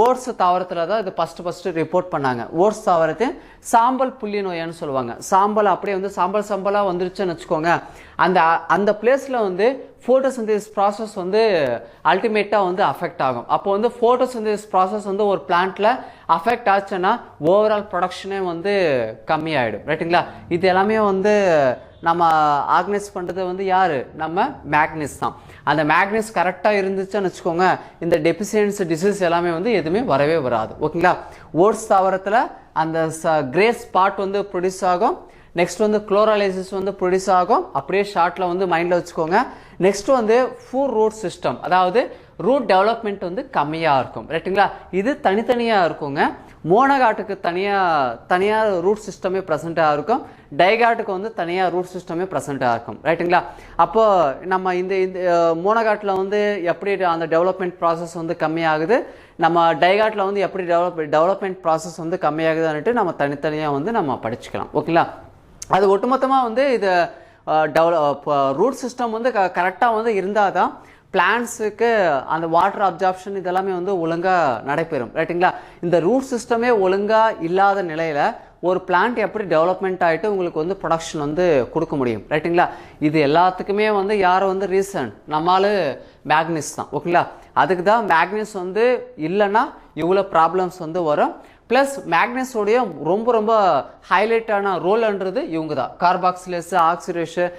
ஓட்ஸ் தாவரத்தில் தான் இது ஃபஸ்ட்டு ரிப்போர்ட் பண்ணாங்க. ஓட்ஸ் தாவரத்தின் சாம்பல் புள்ளி நோயான்னு சொல்லுவாங்க. சாம்பல் அப்படியே வந்து சாம்பலாக வந்துருச்சுன்னு வச்சுக்கோங்க, அந்த பிளேஸில் வந்து ஃபோட்டோசிந்தசிஸ் ப்ராசஸ் வந்து அல்டிமேட்டாக வந்து அஃபெக்ட் ஆகும். அப்போ வந்து ஃபோட்டோசிந்தசிஸ் ப்ராசஸ் வந்து ஒரு பிளான்ட்டில் அஃபெக்ட் ஆச்சுன்னா ஓவரால் ப்ரொடக்ஷனே வந்து கம்மியாயிடும். ரைட்டுங்களா? இது எல்லாமே வந்து நம்ம ஆர்கனைஸ் பண்ணுறது வந்து யார்? நம்ம மேக்னீஸ் தான். அந்த மேக்னீஸ் கரெக்டாக இருந்துச்சுன்னு வச்சுக்கோங்க, இந்த டெபிசியன்சி டிசீஸ் எல்லாமே வந்து எதுவுமே வரவே வராது. ஓகேங்களா? ஓட்ஸ் தாவரத்தில் அந்த கிரே ஸ்பாட் வந்து ப்ரொடியூஸ் ஆகும். நெக்ஸ்ட் வந்து குளோரலைசிஸ் வந்து ப்ரொடியூஸ் ஆகும். அப்படியே ஷார்ட்டில் வந்து மைண்டில் வச்சுக்கோங்க. நெக்ஸ்ட் வந்து ஃபுல் ரூட் சிஸ்டம், அதாவது ரூட் டெவலப்மெண்ட் வந்து கம்மியாக இருக்கும். ரைட்டுங்களா? இது தனித்தனியாக இருக்குங்க. மோனோகாட்டுக்கு தனியாக ரூட் சிஸ்டமே ப்ரெசென்ட்டாக இருக்கும். டைகாட்டுக்கு வந்து தனியாக ரூட் சிஸ்டமே ப்ரெசென்ட்டாக இருக்கும். ரைட்டுங்களா? அப்போ நம்ம இந்த மோனோகாட்டில் வந்து எப்படி அந்த டெவலப்மெண்ட் ப்ராசஸ் வந்து கம்மியாகுது, நம்ம டைகாட்டில் வந்து எப்படி டெவலப்மெண்ட் ப்ராசஸ் வந்து கம்மியாகுதுன்னுட்டு நம்ம தனித்தனியாக வந்து நம்ம படிச்சுக்கலாம். ஓகேங்களா? அது ஒட்டுமொத்தமாக வந்து இது ரூட் சிஸ்டம் வந்து கரெக்டாக வந்து இருந்தால் தான் பிளான்ட்ஸுக்கு அந்த வாட்டர் அப்சார்ப்ஷன் இதெல்லாமே வந்து ஒழுங்காக நடைபெறும். ரைட்டுங்களா? இந்த ரூட் சிஸ்டமே ஒழுங்காக இல்லாத நிலையில் ஒரு பிளான்ட் எப்படி டெவலப்மெண்ட் ஆகிட்டு உங்களுக்கு வந்து ப்ரொடக்ஷன் வந்து கொடுக்க முடியும்? ரைட்டுங்களா? இது எல்லாத்துக்குமே வந்து யார் வந்து ரீசன்? நம்மளால மேக்னீஸ் தான். ஓகேங்களா? அதுக்கு தான் மேக்னீஸ் வந்து இல்லைன்னா இவ்வளோ ப்ராப்ளம்ஸ் வந்து வரும். ப்ளஸ் மேக்னீஸோடைய ரொம்ப ரொம்ப ஹைலைட்டான ரோல்ன்றது இவங்க தான். கார்பாக்சிலேஸ், ஆக்சிடேஷன்,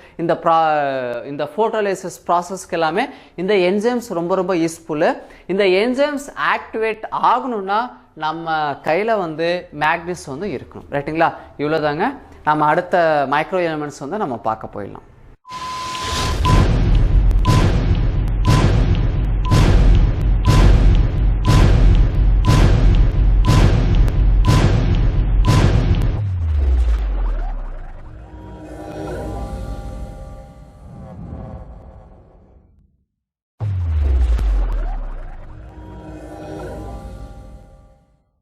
இந்த ஃபோட்டோலைசிஸ் ப்ராசஸ்க்கு எல்லாமே இந்த என்சைம்ஸ் ரொம்ப ரொம்ப யூஸ்ஃபுல்லு. இந்த என்சைம்ஸ் ஆக்டிவேட் ஆகணும்னா நம்ம கையில் வந்து மேக்னீஸ் வந்து இருக்கணும். ரைட்டுங்களா? இவ்வளோ தாங்க. நம்ம அடுத்த மைக்ரோ எலிமெண்ட்ஸ் வந்து நம்ம பார்க்க போயிடலாம்.